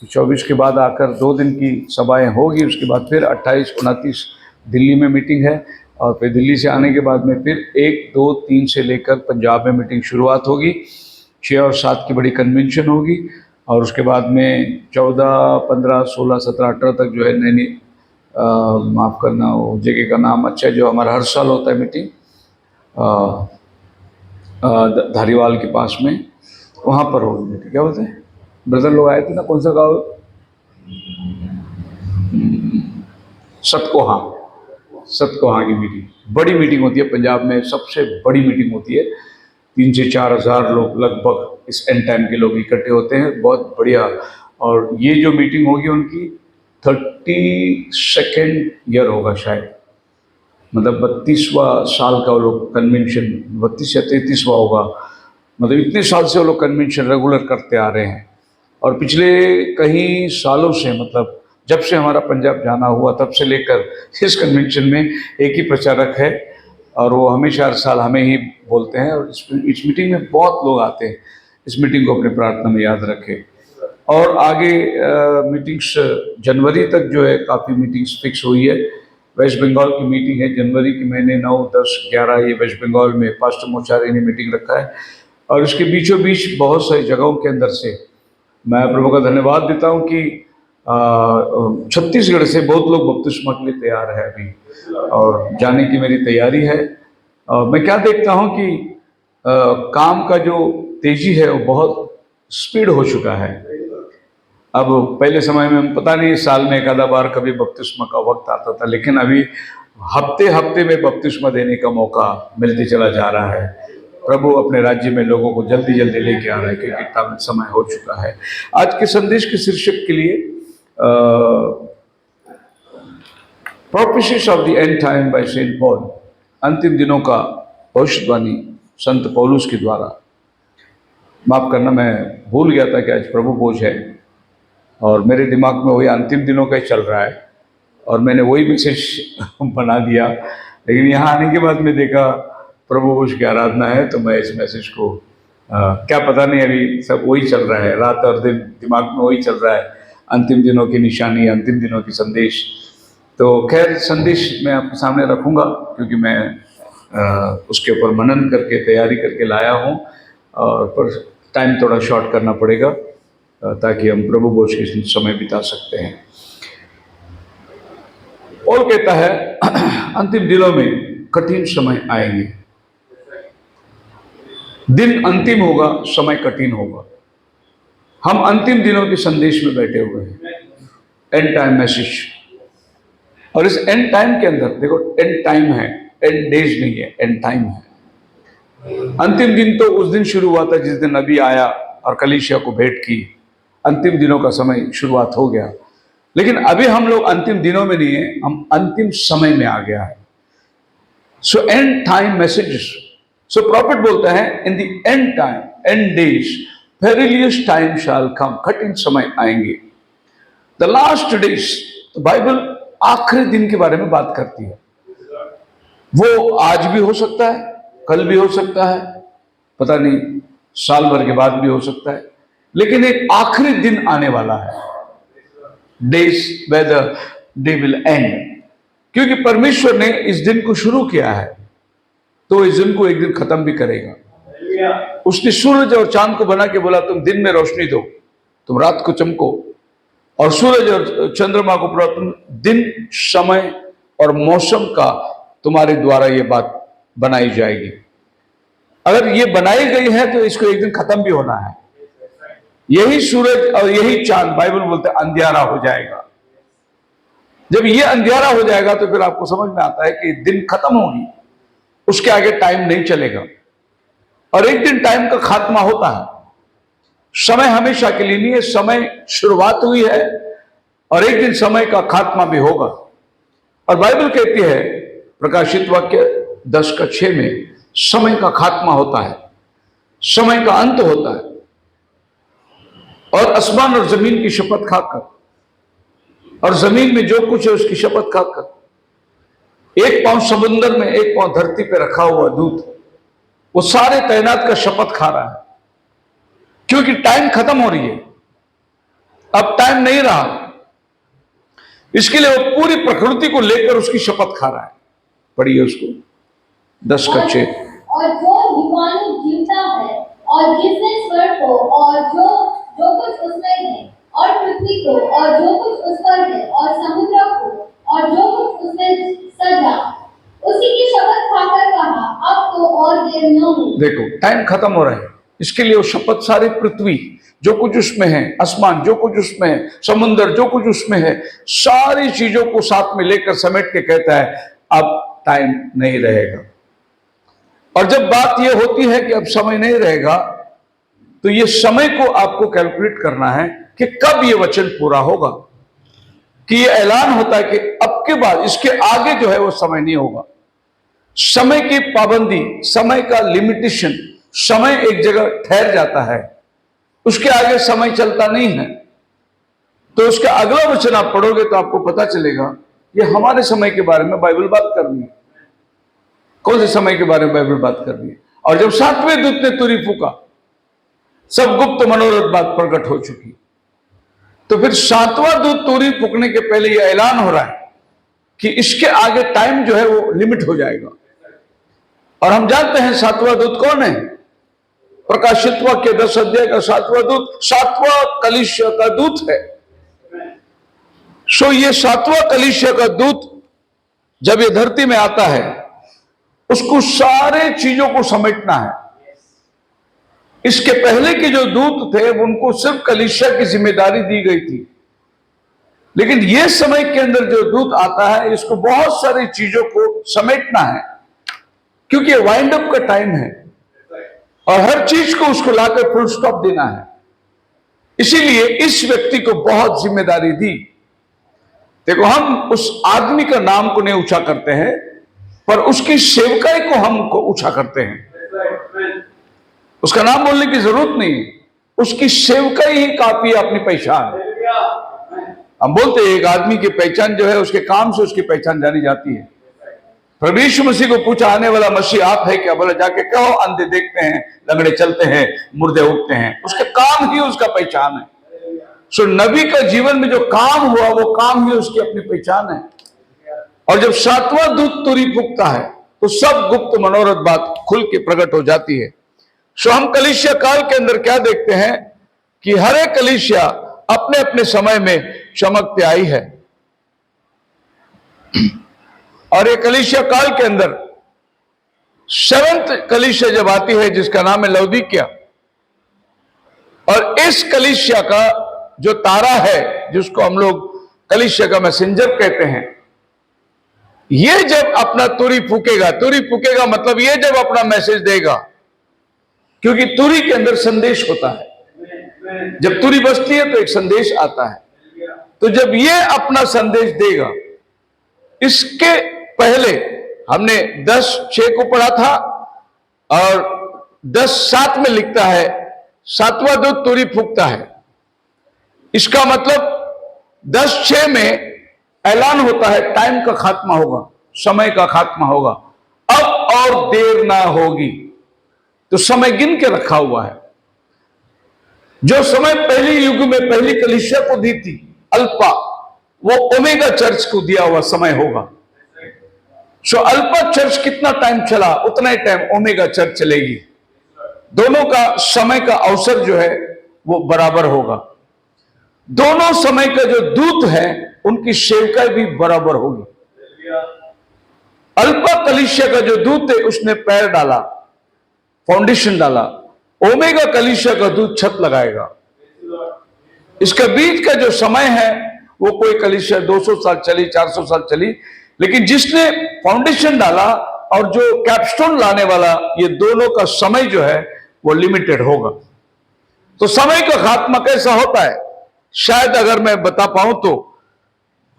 24 के बाद आकर 2 दिन की सभाएं होगी, उसके बाद फिर 28-29 दिल्ली में मीटिंग है, और फिर दिल्ली से आने के बाद में फिर 1, 2, 3 से लेकर पंजाब में मीटिंग शुरुआत होगी। 6 और 7 की बड़ी कन्वेंशन होगी, और उसके बाद में 14, 15, 16, 17, 18 तक जो है नैनी माफ़ करना वो जगह का नाम अच्छा है, जो हमारा हर साल होता है मीटिंग धारीवाल के पास में, वहाँ पर होगी मीटिंग। क्या बोलते हैं ब्रदर लोग आए थे ना, कौन सा गाँव? सतकोहा, सतकोहा की मीटिंग, बड़ी मीटिंग होती है पंजाब में, सबसे बड़ी मीटिंग होती है। 3 से 4 हज़ार लोग लगभग इस एंड टाइम के लोग इकट्ठे होते हैं, बहुत बढ़िया। और ये जो मीटिंग होगी उनकी 32nd ईयर होगा शायद, मतलब 32वां साल का वो लोग कन्वेंशन, 32 या 33वां होगा, मतलब इतने साल से वो लोग कन्वेंशन रेगुलर करते आ रहे हैं। और पिछले कई सालों से, मतलब जब से हमारा पंजाब जाना हुआ तब से लेकर इस कन्वेंशन में एक ही प्रचारक है, और वो हमेशा हर साल हमें ही बोलते हैं, और इस मीटिंग में बहुत लोग आते हैं। इस मीटिंग को अपनी प्रार्थना में याद रखें। और आगे मीटिंग्स जनवरी तक जो है काफ़ी मीटिंग्स फिक्स हुई है। वेस्ट बंगाल की मीटिंग है जनवरी के महीने 9, 10, 11, ये वेस्ट बंगाल में पास्टर मोचारी ने मीटिंग रखा है। और इसके बीचों बीच बहुत सारी जगहों के अंदर से मैं प्रभु का धन्यवाद देता हूँ कि छत्तीसगढ़ से बहुत लोग बपतिस्मा के लिए तैयार है अभी, और जाने की मेरी तैयारी है। मैं क्या देखता हूँ कि काम का जो तेजी है वो बहुत स्पीड हो चुका है। अब पहले समय में पता नहीं साल में एक आधा बार कभी बपतिस्मा का वक्त आता था, लेकिन अभी हफ्ते हफ्ते में बपतिस्मा देने का मौका मिलते चला जा रहा है। प्रभु अपने राज्य में लोगों को जल्दी जल्दी लेके आ रहा है, क्योंकि इतना समय हो चुका है। आज के संदेश के शीर्षक के लिए prophecies of the end time by saint Paul, अंतिम दिनों का भविष्यवाणी संत पौलुस के द्वारा। माफ करना, मैं भूल गया था कि आज प्रभु भोज है, और मेरे दिमाग में वही अंतिम दिनों का ही चल रहा है, और मैंने वही मैसेज बना दिया। लेकिन यहाँ आने के बाद मैं देखा प्रभु भोज की आराधना है, तो मैं इस मैसेज को क्या पता नहीं, अभी सब वही चल रहा है, रात और दिन दिमाग में वही चल रहा है, अंतिम दिनों की निशानी, अंतिम दिनों की संदेश। तो खैर, संदेश मैं आपके सामने रखूँगा, क्योंकि मैं उसके ऊपर मनन करके तैयारी करके लाया हूँ, और पर टाइम थोड़ा शॉर्ट करना पड़ेगा ताकि हम प्रभु भोज के समय बिता सकते हैं। और कहता है अंतिम दिनों में कठिन समय आएंगे। दिन अंतिम होगा, समय कठिन होगा। हम अंतिम दिनों के संदेश में बैठे हुए हैं, एंड टाइम मैसेज। और इस एंड टाइम के अंदर देखो, एंड टाइम है, एंड डेज नहीं है, एंड टाइम है। अंतिम दिन तो उस दिन शुरू हुआ था जिस दिन नबी आया और कलीसिया को भेंट की। अंतिम दिनों का समय शुरुआत हो गया, लेकिन अभी हम लोग अंतिम दिनों में नहीं है, हम अंतिम समय में आ गया है। So end time messages. So prophet बोलता है in the end time, end days, perilous time shall come, कठिन समय आएंगे। द लास्ट डेज, बाइबल आखिरी दिन के बारे में बात करती है। वो आज भी हो सकता है, कल भी हो सकता है, पता नहीं साल भर के बाद भी हो सकता है, लेकिन एक आखिरी दिन आने वाला है, days where the day will end. क्योंकि परमेश्वर ने इस दिन को शुरू किया है, तो इस दिन को एक दिन खत्म भी करेगा। उसने सूरज और चांद को बना के बोला तुम दिन में रोशनी दो, तुम रात को चमको, और सूरज और चंद्रमा को बोला तुम दिन, समय और मौसम का तुम्हारे द्वारा ये बात बनाई जाएगी। अगर ये बनाई गई है तो इसको एक दिन खत्म भी होना है। यही सूरज और यही चांद, बाइबल बोलते हैं अंधियारा हो जाएगा। जब ये अंधियारा हो जाएगा तो फिर आपको समझ में आता है कि दिन खत्म होगी, उसके आगे टाइम नहीं चलेगा। और एक दिन टाइम का खात्मा होता है। समय हमेशा के लिए नहीं है, समय शुरुआत हुई है, और एक दिन समय का खात्मा भी होगा। और बाइबल कहती है प्रकाशित वाक्य 10:6 में, समय का खात्मा होता है, समय का अंत होता है। और आसमान और जमीन की शपथ खाकर, और जमीन में जो कुछ है उसकी शपथ खाकर, एक पांव समुद्र में, एक पांव धरती पे रखा हुआ दूत, वो सारे तैनात का शपथ खा रहा है, क्योंकि टाइम खत्म हो रही है। अब टाइम नहीं रहा। इसके लिए वो पूरी प्रकृति को लेकर उसकी शपथ खा रहा है। पढ़िए उसको 10 का 6। और जो युवानु जीवता है और जिसने स्वर्ग को और जो जो कुछ उसमें है और पृथ्वी को और जो कुछ उस पर है और समुद्र को और जो कुछ उसमें सजा, उसी की शपथ खाकर कहा, अब तो और देर न हो। देखो टाइम खत्म हो रहा है, इसके लिए वो शपथ सारी पृथ्वी जो कुछ उसमें है, आसमान जो कुछ उसमें है, समुद्र जो कुछ उसमें है, सारी चीजों को साथ में लेकर समेट के कहता है अब टाइम नहीं रहेगा। और जब बात यह होती है कि अब समय नहीं रहेगा, तो ये समय को आपको कैलकुलेट करना है कि कब ये वचन पूरा होगा, कि ये ऐलान होता है कि अब के बाद इसके आगे जो है वो समय नहीं होगा। समय की पाबंदी, समय का लिमिटेशन, समय एक जगह ठहर जाता है, उसके आगे समय चलता नहीं है। तो उसका अगला वचन आप पढ़ोगे तो आपको पता चलेगा ये हमारे समय के बारे में बाइबल बात कर रही है। कौन से समय के बारे में बाइबल बात कर रही है? और जब 7वें दूत ने तुरी फूका, सब गुप्त मनोरथ बात प्रकट हो चुकी। तो फिर 7वां दूत तुरी फूकने के पहले यह ऐलान हो रहा है कि इसके आगे टाइम जो है वो लिमिट हो जाएगा। और हम जानते हैं 7वां दूत कौन है? प्रकाशित वाक्य 10 अध्याय का 7वां दूत 7वां कलीसिया का दूत है। सो ये 7वां कलीसिया का दूत जब ये धरती में आता है, उसको सारे चीजों को समेटना है। इसके पहले के जो दूत थे उनको सिर्फ कलीसिया की जिम्मेदारी दी गई थी, लेकिन ये समय के अंदर जो दूत आता है इसको बहुत सारी चीजों को समेटना है, क्योंकि वाइंड अप का टाइम है और हर चीज को उसको लाकर फुल स्टॉप देना है। इसीलिए इस व्यक्ति को बहुत जिम्मेदारी दी। देखो हम उस आदमी का नाम को नहीं ऊंचा करते हैं, पर उसकी सेवकाई को हमको ऊंचा करते हैं। उसका नाम बोलने की जरूरत नहीं, उसकी सेवकाई ही काफी है अपनी पहचान। हम बोलते हैं एक आदमी की पहचान जो है उसके काम से उसकी पहचान जानी जाती है। प्रभु यीशु मसीह को पूछा आने वाला मसीह आप है क्या? बोला जाके कहो अंधे देखते हैं, लंगड़े चलते हैं, मुर्दे उठते हैं। उसके काम ही उसका पहचान है। सो नबी का जीवन में जो काम हुआ वो काम ही उसकी अपनी पहचान है। और जब 7वां दूत तुरी फूकता है तो सब गुप्त मनोरथ बात खुल के प्रकट हो जाती है। सो हम कलीसिया काल के अंदर क्या देखते हैं कि हर एक कलीसिया अपने अपने समय में चमकते आई है। और ये कलीसिया काल के अंदर 7th कलीसिया जब आती है जिसका नाम है लौदीकिया, और इस कलीसिया का जो तारा है जिसको हम लोग कलीसिया का मैसेंजर कहते हैं, ये जब अपना तुरी फूकेगा मतलब ये जब अपना मैसेज देगा, क्योंकि तुरी के अंदर संदेश होता है। जब तुरी बजती है तो एक संदेश आता है। तो जब ये अपना संदेश देगा, इसके पहले हमने 10:6 को पढ़ा था और 10:7 में लिखता है 7वां दूत तुरी फूकता है। इसका मतलब 10:6 में ऐलान होता है टाइम का खात्मा होगा, समय का खात्मा होगा, अब और देर ना होगी। तो समय गिन के रखा हुआ है। जो समय पहले युग में पहली कलीसिया को दी थी अल्फा, वो ओमेगा चर्च को दिया हुआ समय होगा। सो अल्फा चर्च कितना टाइम चला उतना ही टाइम ओमेगा चर्च चलेगी। दोनों का समय का अवसर जो है वो बराबर होगा। दोनों समय का जो दूत है उनकी सेवकाई भी बराबर होगी। अल्फा कलीसिया का जो दूत है उसने पैर डाला, फाउंडेशन डाला। ओमेगा कलीसिया का दूत छत लगाएगा। इसका बीच का जो समय है वो कोई कलीसिया 200 साल चली, 400 साल चली, लेकिन जिसने फाउंडेशन डाला और जो कैपस्टोन लाने वाला, ये दोनों का समय जो है वो लिमिटेड होगा। तो समय का खात्मा कैसा होता है शायद अगर मैं बता पाऊं तो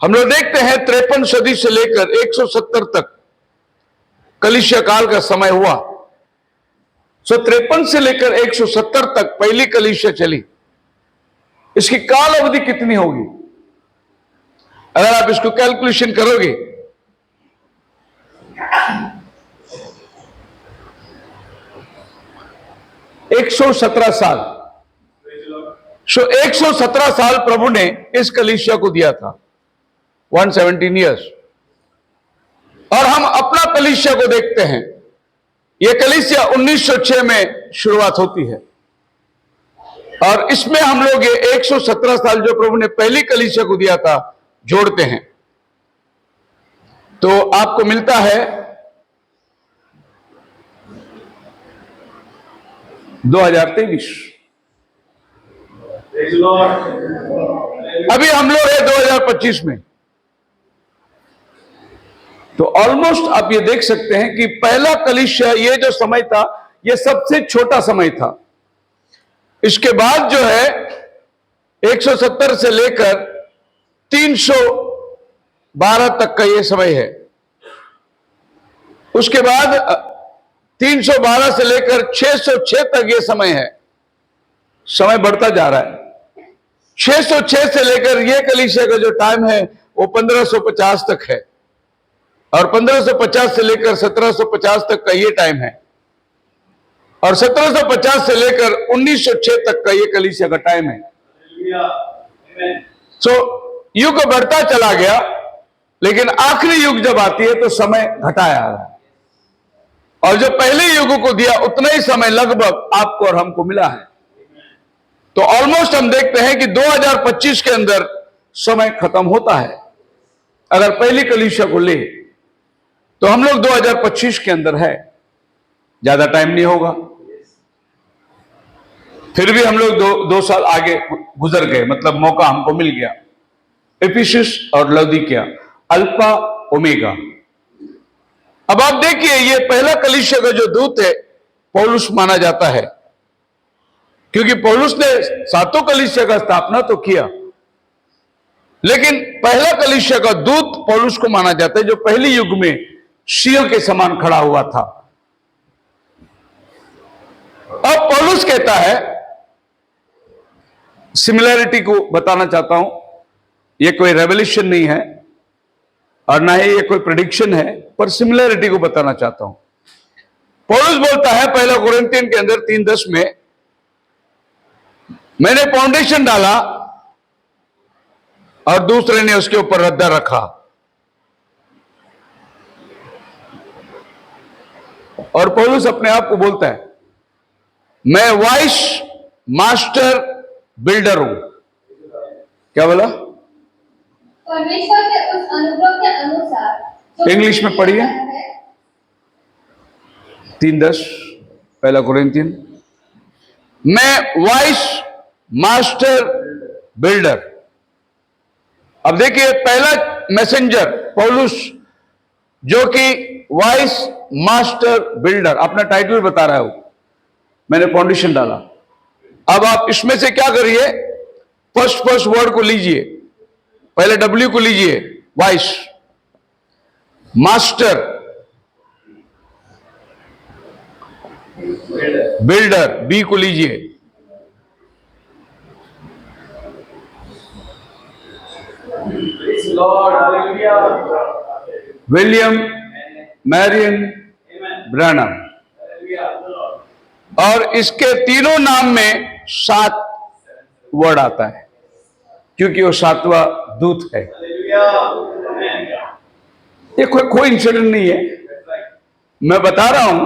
हम लोग देखते हैं 53 सदी से लेकर 170 तक कलीसिया काल का समय हुआ। 53 से लेकर 170 तक पहली कलीसिया चली। इसकी काल अवधि कितनी होगी अगर आप इसको कैलकुलेशन करोगे? एक 117 साल। सो 117 साल प्रभु ने इस कलीसिया को दिया था, 117 ईयर्स। और हम अपना कलीसिया को देखते हैं, यह कलीसिया 1906 में शुरुआत होती है और इसमें हम लोग ये 117 साल जो प्रभु ने पहली कलीसिया को दिया था जोड़ते हैं, तो आपको मिलता है 2023। अभी हम लोग हैं 2025 में। तो ऑलमोस्ट आप ये देख सकते हैं कि पहला कलीसिया, ये जो समय था, ये सबसे छोटा समय था। इसके बाद जो है 170 से लेकर 312 तक का ये समय है। उसके बाद 312 से लेकर 606 तक ये समय है। समय बढ़ता जा रहा है। 606 से लेकर ये कलीसिया का जो टाइम है वो 1550 तक है और 1550 से लेकर 1750 तक का ये टाइम है और 1750 से लेकर 1906 तक का ये कलीसिया का टाइम है। सो युग बढ़ता चला गया, लेकिन आखिरी युग जब आती है तो समय घटाया आ रहा है और जो पहले युग को दिया उतना ही समय लगभग आपको और हमको मिला है। तो ऑलमोस्ट हम देखते हैं कि 2025 के अंदर समय खत्म होता है। अगर पहली कलीसिया को ले तो हम लोग 2025 के अंदर है, ज्यादा टाइम नहीं होगा। फिर भी हम लोग दो साल आगे गुजर गए, मतलब मौका हमको मिल गया। एफिसस और लौदीकिया, अल्फा ओमेगा। अब आप देखिए, ये पहला कलीसिया का जो दूत है पौलुस माना जाता है, क्योंकि पौलुस ने 7 कलीसिया का स्थापना तो किया, लेकिन पहला कलीसिया का दूत पौलुस को माना जाता है, जो पहले युग में शील के समान खड़ा हुआ था। अब पौलुस कहता है, सिमिलैरिटी को बताना चाहता हूं, यह कोई रेवल्यूशन नहीं है और ना ही ये कोई प्रेडिक्शन है, पर सिमिलैरिटी को बताना चाहता हूं। पौलुस बोलता है पहला कोरिन्थियन के अंदर 3:10 में, मैंने फाउंडेशन डाला और दूसरे ने उसके ऊपर रद्दा रखा। और पौलुस अपने आप को बोलता है, मैं वाइस मास्टर बिल्डर हूं। क्या बोला? परमेश्वर के उस अनुग्रह के अनुसार इंग्लिश में पढ़िए, 3:10 पहला कोरिन्थियन। मैं वाइस मास्टर बिल्डर। अब देखिए, पहला मैसेंजर पौलुस, जो कि वाइस मास्टर बिल्डर, अपना टाइटल बता रहा है, मैंने फाउंडेशन डाला। अब आप इसमें से क्या करिए, फर्स्ट वर्ड को लीजिए, पहले W को लीजिए, वाइस मास्टर बिल्डर, B को लीजिए, विलियम मैरियन ब्रैनम। और इसके तीनों नाम में 7 वर्ड आता है, क्योंकि वो 7वां दूत है। ये कोई इंसिडेंट नहीं है, मैं बता रहा हूं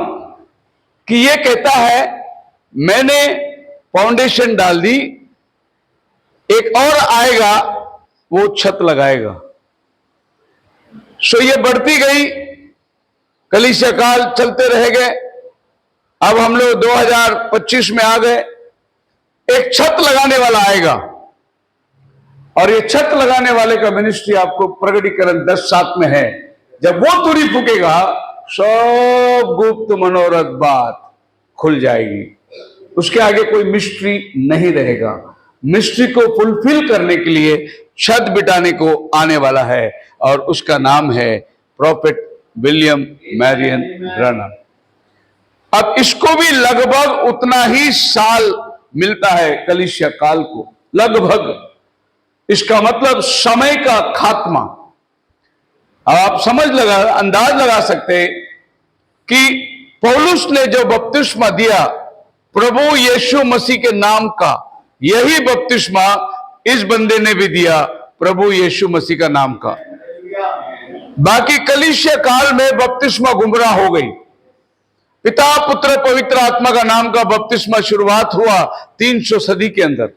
कि ये कहता है मैंने फाउंडेशन डाल दी, एक और आएगा वो छत लगाएगा। सो ये बढ़ती गई, कलीसिया काल चलते रह गए। अब हम लोग 2025 में आ गए। एक छत लगाने वाला आएगा और ये छत लगाने वाले का मिनिस्ट्री आपको प्रकटीकरण 10:7 में है। जब वो तुड़ी फूकेगा, सब गुप्त मनोरथ बात खुल जाएगी। उसके आगे कोई मिस्ट्री नहीं रहेगा। मिस्ट्री को फुलफिल करने के लिए छत बिठाने को आने वाला है और उसका नाम है प्रॉफेट विलियम मैरियन ब्रैनम। अब इसको भी लगभग उतना ही साल मिलता है कलीसिया काल को, लगभग। इसका मतलब समय का खात्मा। अब आप अंदाज लगा सकते हैं कि पौलुस ने जो बपतिस्मा दिया प्रभु यीशु मसीह के नाम का, यही बपतिस्मा इस बंदे ने भी दिया, प्रभु यीशु मसीह का नाम का। बाकी कलीसिया काल में बपतिस्मा गुमराह हो गई। पिता पुत्र पवित्र आत्मा का नाम का बपतिस्मा शुरुआत हुआ 300 सदी के अंदर,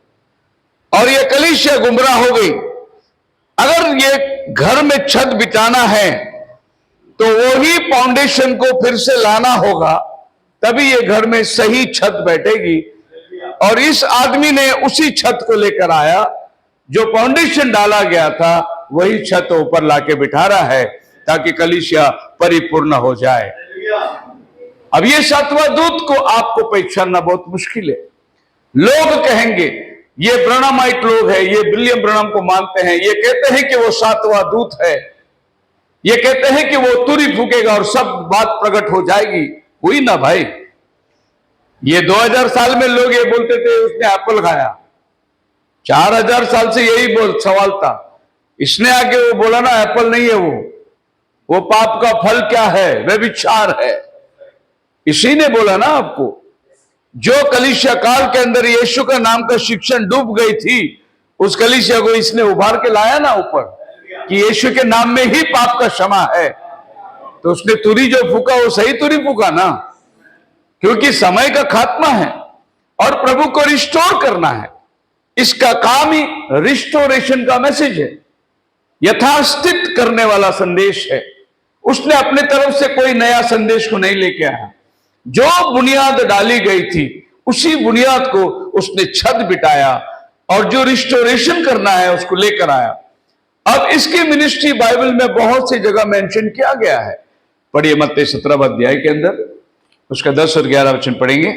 और यह कलीसिया गुमराह हो गई। अगर ये घर में छत बिछाना है तो वही फाउंडेशन को फिर से लाना होगा, तभी ये घर में सही छत बैठेगी। और इस आदमी ने उसी छत को लेकर आया, जो फाउंडेशन डाला गया था वही छत ऊपर लाके बिठा रहा है, ताकि कलीसिया परिपूर्ण हो जाए। अब ये सातवां दूत को आपको पहचानना बहुत मुश्किल है। लोग कहेंगे ये ब्रणामाइट लोग है, ये विलियम ब्रणाम को मानते हैं, ये कहते हैं कि वो सातवां दूत है, ये कहते हैं कि वो तुरी फूकेगा और सब बात प्रकट हो जाएगी। हुई ना भाई। ये 2000 साल में लोग ये बोलते थे उसने एप्पल खाया, 4000 साल से यही सवाल था। इसने आके वो बोला ना एप्पल नहीं है वो पाप का फल क्या है, व्यभिचार है। इसी ने बोला ना आपको। जो कलीसिया काल के अंदर यीशु का नाम का शिक्षण डूब गई थी, उस कलीसिया को इसने उभार के लाया ना ऊपर, कि यीशु के नाम में ही पाप का क्षमा है। तो उसने तुरी जो फूका वो सही तुरी फूका ना, क्योंकि समय का खात्मा है और प्रभु को रिस्टोर करना है। इसका काम ही रिस्टोरेशन का मैसेज है, यथास्थित करने वाला संदेश है। उसने अपने तरफ से कोई नया संदेश को नहीं लेके आया। जो बुनियाद डाली गई थी उसी बुनियाद को उसने छत बिठाया, और जो रिस्टोरेशन करना है उसको लेकर आया। अब इसकी मिनिस्ट्री बाइबल में बहुत सी जगह मेंशन किया गया है। पढ़िए मत्ती 17 अध्याय के अंदर, उसका 10 और 11 वचन पढ़ेंगे।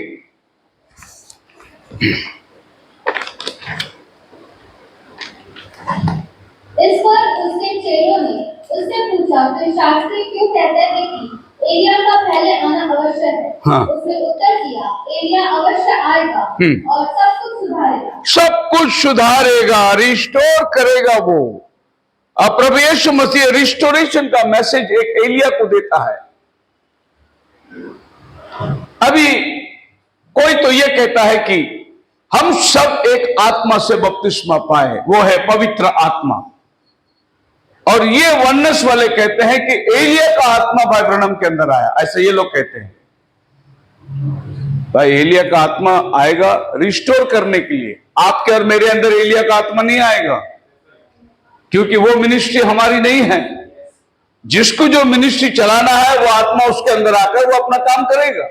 इस पर उसके चेलों ने उससे पूछा, तो शास्त्री क्यों कहते हैं कि एलिया का पहले आना अवश्य है? हाँ। उसने उत्तर दिया, एलिया अवश्य आएगा और सब कुछ सुधारेगा। सब कुछ सुधारेगा, रिस्टोर करेगा वो। अब प्रभु यीशु मसीह रिस्टोरेशन का मैसेज एक एलिया को देता है। अभी कोई तो यह कहता है कि हम सब एक आत्मा से बपतिस्मा पाए, वो है पवित्र आत्मा। और ये वनस वाले कहते हैं कि एलिया का आत्मा भाई ब्रनम के अंदर आया, ऐसे ये लोग कहते हैं। भाई एलिया का आत्मा आएगा रिस्टोर करने के लिए। आपके और मेरे अंदर एलिया का आत्मा नहीं आएगा, क्योंकि वो मिनिस्ट्री हमारी नहीं है। जिसको जो मिनिस्ट्री चलाना है वो आत्मा उसके अंदर आकर वो अपना काम करेगा।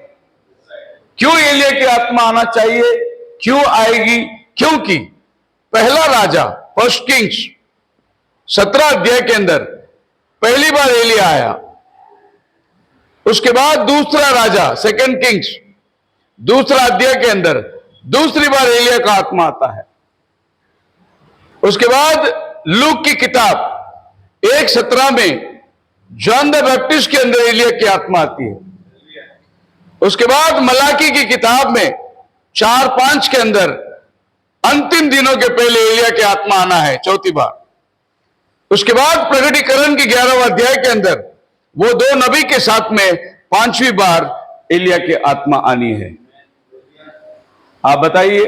क्यों एलिया की आत्मा आना चाहिए, क्यों आएगी? क्योंकि पहला राजा फर्स्ट किंग्स 17 अध्याय के अंदर पहली बार एलिया आया। उसके बाद दूसरा राजा सेकंड किंग्स दूसरा अध्याय के अंदर दूसरी बार एलिया का आत्मा आता है। उसके बाद लूक की किताब 1:17 में जॉन द बैप्टिस्ट के अंदर एलिया की आत्मा आती है। उसके बाद मलाकी की किताब में 4-5 के अंदर अंतिम दिनों के पहले एलिया की आत्मा आना है, चौथी बार। उसके बाद प्रकटीकरण की 11वें अध्याय के अंदर वो 2 नबी के साथ में 5वीं बार एलिया की आत्मा आनी है। आप बताइए,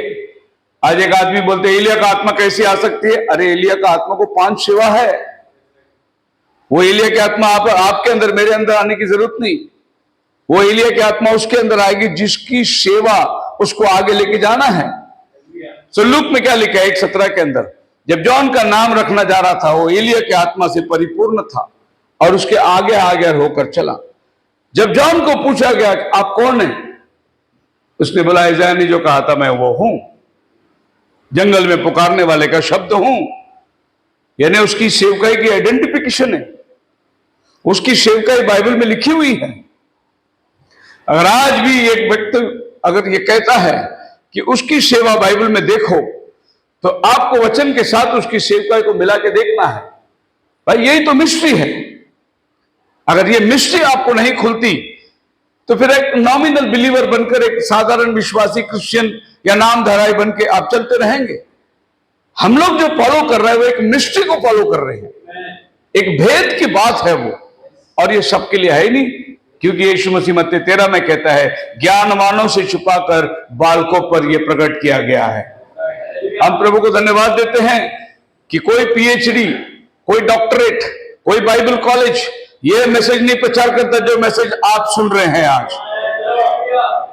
आज एक आदमी बोलते एलिया का आत्मा कैसे आ सकती है? अरे एलिया का आत्मा को 5 सेवा है। वो एलिया की आत्मा आपके अंदर मेरे अंदर आने की जरूरत नहीं। वो एलिया की आत्मा उसके अंदर आएगी जिसकी सेवा उसको आगे लेके जाना है। सो लूक में क्या लिखा है 1:17 के अंदर, जब जॉन का नाम रखना जा रहा था वो एलिया की आत्मा से परिपूर्ण था और उसके आगे आगे होकर चला। जब जॉन को पूछा गया आप कौन है, उसने बोला यशायाह ने जो कहा था मैं वो हूं, जंगल में पुकारने वाले का शब्द हूं। यानी उसकी सेवकाई की आइडेंटिफिकेशन है, उसकी सेवकाई बाइबल में लिखी हुई है। अगर आज भी एक व्यक्ति अगर ये कहता है कि उसकी सेवा बाइबल में देखो, तो आपको वचन के साथ उसकी सेवकाई को मिला के देखना है। भाई यही तो मिस्ट्री है। अगर ये मिस्ट्री आपको नहीं खुलती तो फिर एक नॉमिनल बिलीवर बनकर, एक साधारण विश्वासी क्रिश्चियन या नामधाराई बन के आप चलते रहेंगे। हम लोग जो फॉलो कर रहे हैं वो एक मिस्ट्री को फॉलो कर रहे हैं, एक भेद की बात है वो, और ये सबके लिए है ही नहीं। क्योंकि यीशु मसीह मत्ती 13 में कहता है ज्ञानवानों से छुपाकर बालकों पर यह प्रकट किया गया है। हम प्रभु को धन्यवाद देते हैं कि कोई पीएचडी, कोई डॉक्टरेट, कोई बाइबल कॉलेज ये मैसेज नहीं प्रचार करता जो मैसेज आप सुन रहे हैं आज।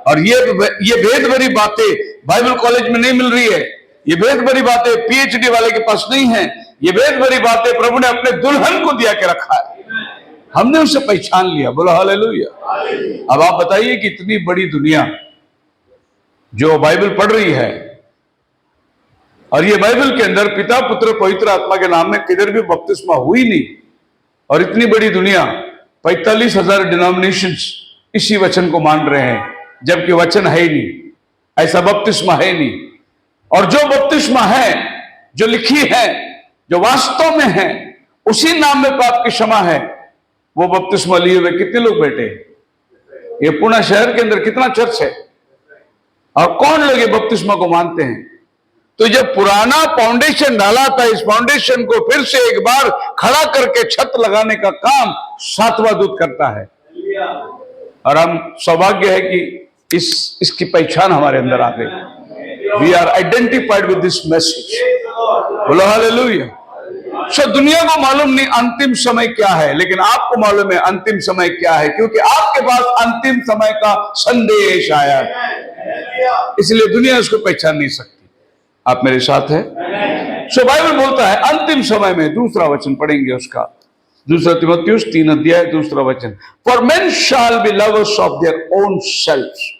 और ये भेद भरी बातें बाइबल कॉलेज में नहीं मिल रही है, ये भेद भरी बातें पीएचडी वाले के पास नहीं है, ये भेद भरी बातें प्रभु ने अपने दुल्हन को दिया के रखा है, हमने उसे पहचान लिया। बोलो हालेलुया। अब आप बताइए कि इतनी बड़ी दुनिया जो बाइबल पढ़ रही है, और ये बाइबल के अंदर पिता पुत्र पवित्र आत्मा के नाम में किधर भी बपतिस्मा हुई नहीं, और इतनी बड़ी दुनिया 45,000 डिनोमिनेशंस इसी वचन को मान रहे हैं, जबकि वचन है ही नहीं, ऐसा बपतिस्मा है नहीं। और जो बपतिस्मा है, जो लिखी है, जो वास्तव में है, उसी नाम में पाप की क्षमा है, वो बपतिस्मा लिए हुए कितने लोग बैठे? ये पुणे शहर के अंदर कितना चर्च है, और कौन लोग ये बपतिस्मा को मानते हैं? तो जब पुराना फाउंडेशन डाला था, इस फाउंडेशन को फिर से एक बार खड़ा करके छत लगाने का काम सातवां दूत करता है। और हम सौभाग्य है कि इसकी पहचान हमारे अंदर आ गई। We are identified with this message. बोलो हालेलुया। सो दुनिया को मालूम नहीं अंतिम समय क्या है, लेकिन आपको मालूम है अंतिम समय क्या है, क्योंकि आपके पास अंतिम समय का संदेश आया है, इसलिए दुनिया उसको पहचान नहीं सकती। आप मेरे साथ हैं? सो बाइबल बोलता है अंतिम समय में, दूसरा वचन पढ़ेंगे उसका, 2 तीमुथियुस 3 अध्याय 2 वचन, for main shall be lovers of their own self,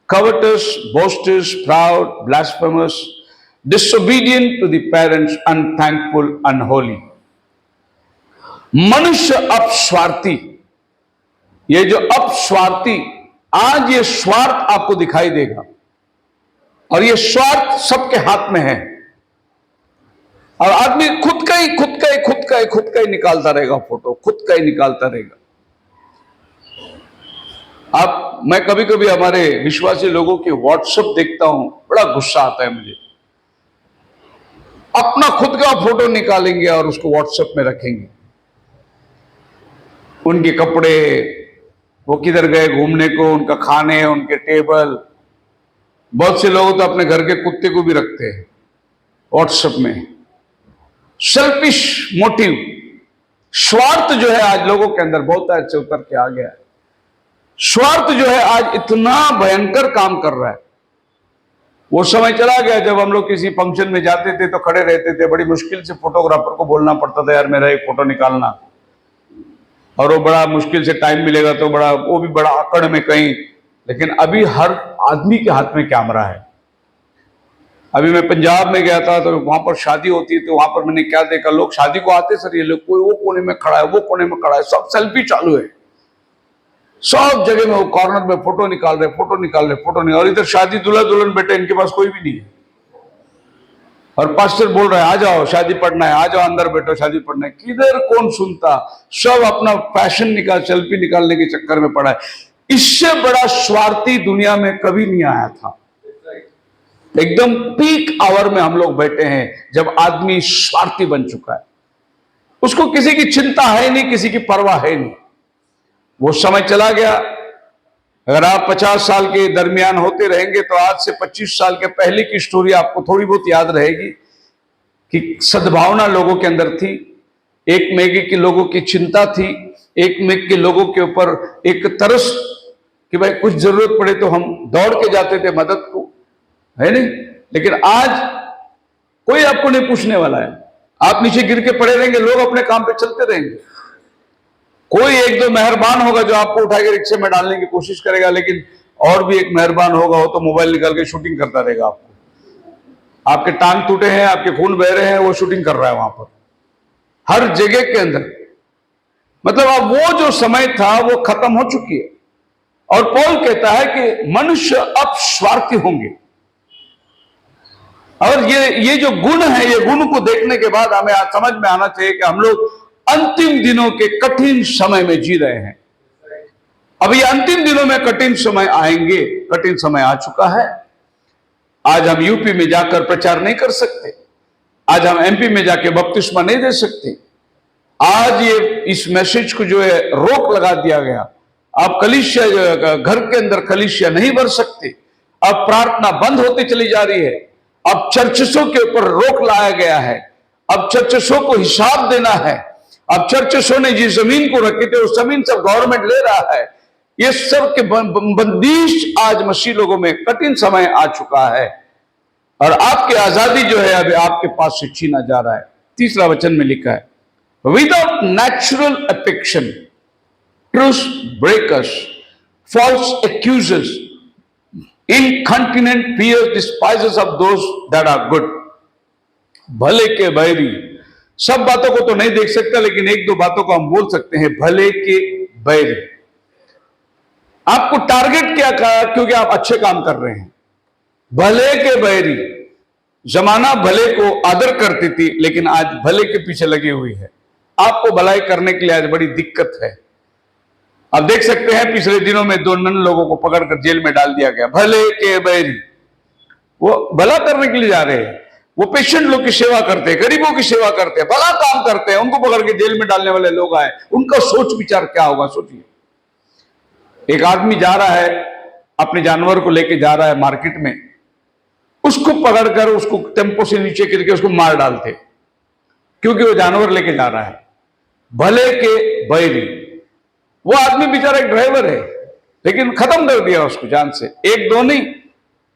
covetous, boasters, proud, blasphemous, disobedient to the parents, unthankful, unholy। मनुष्य अपस्वार्थी, ये जो अपस्वार्थी, आज ये स्वार्थ आपको दिखाई देगा, और ये स्वार्थ सबके हाथ में है, और आदमी खुद का ही निकालता रहेगा फोटो, खुद का ही निकालता रहेगा। मैं कभी कभी हमारे विश्वासी लोगों के व्हाट्सएप देखता हूं, बड़ा गुस्सा आता है मुझे। अपना खुद का फोटो निकालेंगे और उसको व्हाट्सएप में रखेंगे, उनके कपड़े, वो किधर गए घूमने को, उनका खाने, उनके टेबल। बहुत से लोग तो अपने घर के कुत्ते को भी रखते हैं व्हाट्सएप में। सेल्फिश मोटिव, स्वार्थ जो है आज लोगों के अंदर बहुत अच्छे उतर के आ गया है। स्वार्थ जो है आज इतना भयंकर काम कर रहा है। वो समय चला गया जब हम लोग किसी फंक्शन में जाते थे तो खड़े रहते थे, बड़ी मुश्किल से फोटोग्राफर को बोलना पड़ता था, यार मेरा एक फोटो निकालना, और वो बड़ा मुश्किल से टाइम मिलेगा तो वो भी बड़ा आकड़ में कहीं। लेकिन अभी हर आदमी के हाथ में कैमरा है। अभी मैं पंजाब में गया था तो वहां पर शादी होती है, तो वहां पर मैंने क्या देखा, लोग शादी को आते सर ये लोग, कोई वो कोने में खड़ा है, वो कोने में खड़ा है, सब सेल्फी चालू है, सब जगह में वो कॉर्नर में फोटो निकाल रहे। और इधर शादी दूल्हा दुल्हन बैठे, इनके पास कोई भी नहीं है, और पास्टर बोल रहा है आ जाओ शादी पढ़ना है, आ जाओ अंदर बैठो शादी पढ़ना है। किधर कौन सुनता, सब अपना फैशन सेल्फी निकालने के चक्कर में पड़ा है। इससे बड़ा स्वार्थी दुनिया में कभी नहीं आया था। एकदम पीक आवर में हम लोग बैठे हैं, जब आदमी स्वार्थी बन चुका है, उसको किसी की चिंता है नहीं, किसी की परवाह है नहीं। वो समय चला गया। अगर आप 50 साल के दरमियान होते रहेंगे तो आज से 25 साल के पहले की स्टोरी आपको थोड़ी बहुत याद रहेगी कि सद्भावना लोगों के अंदर थी, एक मेगे के लोगों की चिंता थी, एक मेग के लोगों के ऊपर एक तरस कि भाई कुछ जरूरत पड़े तो हम दौड़ के जाते थे मदद को, है नहीं। लेकिन आज कोई आपको नहीं पूछने वाला है, आप नीचे गिर के पड़े रहेंगे, लोग अपने काम पे चलते रहेंगे। कोई एक दो मेहरबान होगा जो आपको उठा के रिक्शे में डालने की कोशिश करेगा, लेकिन और भी एक मेहरबान होगा, वो तो मोबाइल निकाल के शूटिंग करता रहेगा आपको। आपके टांग टूटे हैं, आपके खून बह रहे हैं, वो शूटिंग कर रहा है वहां पर, हर जगह के अंदर। मतलब अब वो जो समय था वो खत्म हो चुकी है। और पौल कहता है कि मनुष्य अब स्वार्थी होंगे। और ये जो गुण है, ये गुण को देखने के बाद हमें आज समझ में आना चाहिए कि हम लोग अंतिम दिनों के कठिन समय में जी रहे हैं। अब ये अंतिम दिनों में कठिन समय आएंगे, कठिन समय आ चुका है। आज हम यूपी में जाकर प्रचार नहीं कर सकते, आज हम एमपी में जाके बपतिस्मा नहीं दे सकते। आज ये इस मैसेज को जो है रोक लगा दिया गया। आप कलीसिया घर के अंदर कलीसिया नहीं भर सकते, अब प्रार्थना बंद होती चली जा रही है। अब चर्चिसों के ऊपर रोक लाया गया है। अब चर्चिसों को हिसाब देना है। अब चर्चिसों ने जिस जमीन को रखी थी उस जमीन सब गवर्नमेंट ले रहा है। ये सब के बंदिश आज मसीह लोगों में कठिन समय आ चुका है और आपकी आजादी जो है अभी आपके पास से छीना जा रहा है। तीसरा वचन में लिखा है, without natural affection truth breakers false accusers incontinent fears despises of those that are good। भले के बैरी, सब बातों को तो नहीं देख सकता लेकिन एक दो बातों को हम बोल सकते हैं। भले के बैरी, आपको टारगेट क्या कहा? क्योंकि आप अच्छे काम कर रहे हैं। भले के बैरी, जमाना भले को आदर करती थी लेकिन आज भले के पीछे लगी हुई है। आपको भलाई करने के लिए आज बड़ी दिक्कत है। आप देख सकते हैं पिछले दिनों में 2 नन लोगों को पकड़कर जेल में डाल दिया गया। भले के बैरी, वो भला करने के लिए जा रहे हैं, वो पेशेंट लोग की सेवा करते हैं, गरीबों की सेवा करते हैं, भला काम करते हैं, उनको पकड़ के जेल में डालने वाले लोग आए। उनका सोच विचार क्या होगा सोचिए। एक आदमी जा रहा है, अपने जानवर को लेके जा रहा है मार्केट में, उसको पकड़कर उसको टेम्पो से नीचे गिर के उसको मार डालते क्योंकि वो जानवर लेके जा रहा है। भले के बैरी, वो आदमी बेचारा एक ड्राइवर है लेकिन खत्म कर दिया उसको जान से। 1-2 नहीं,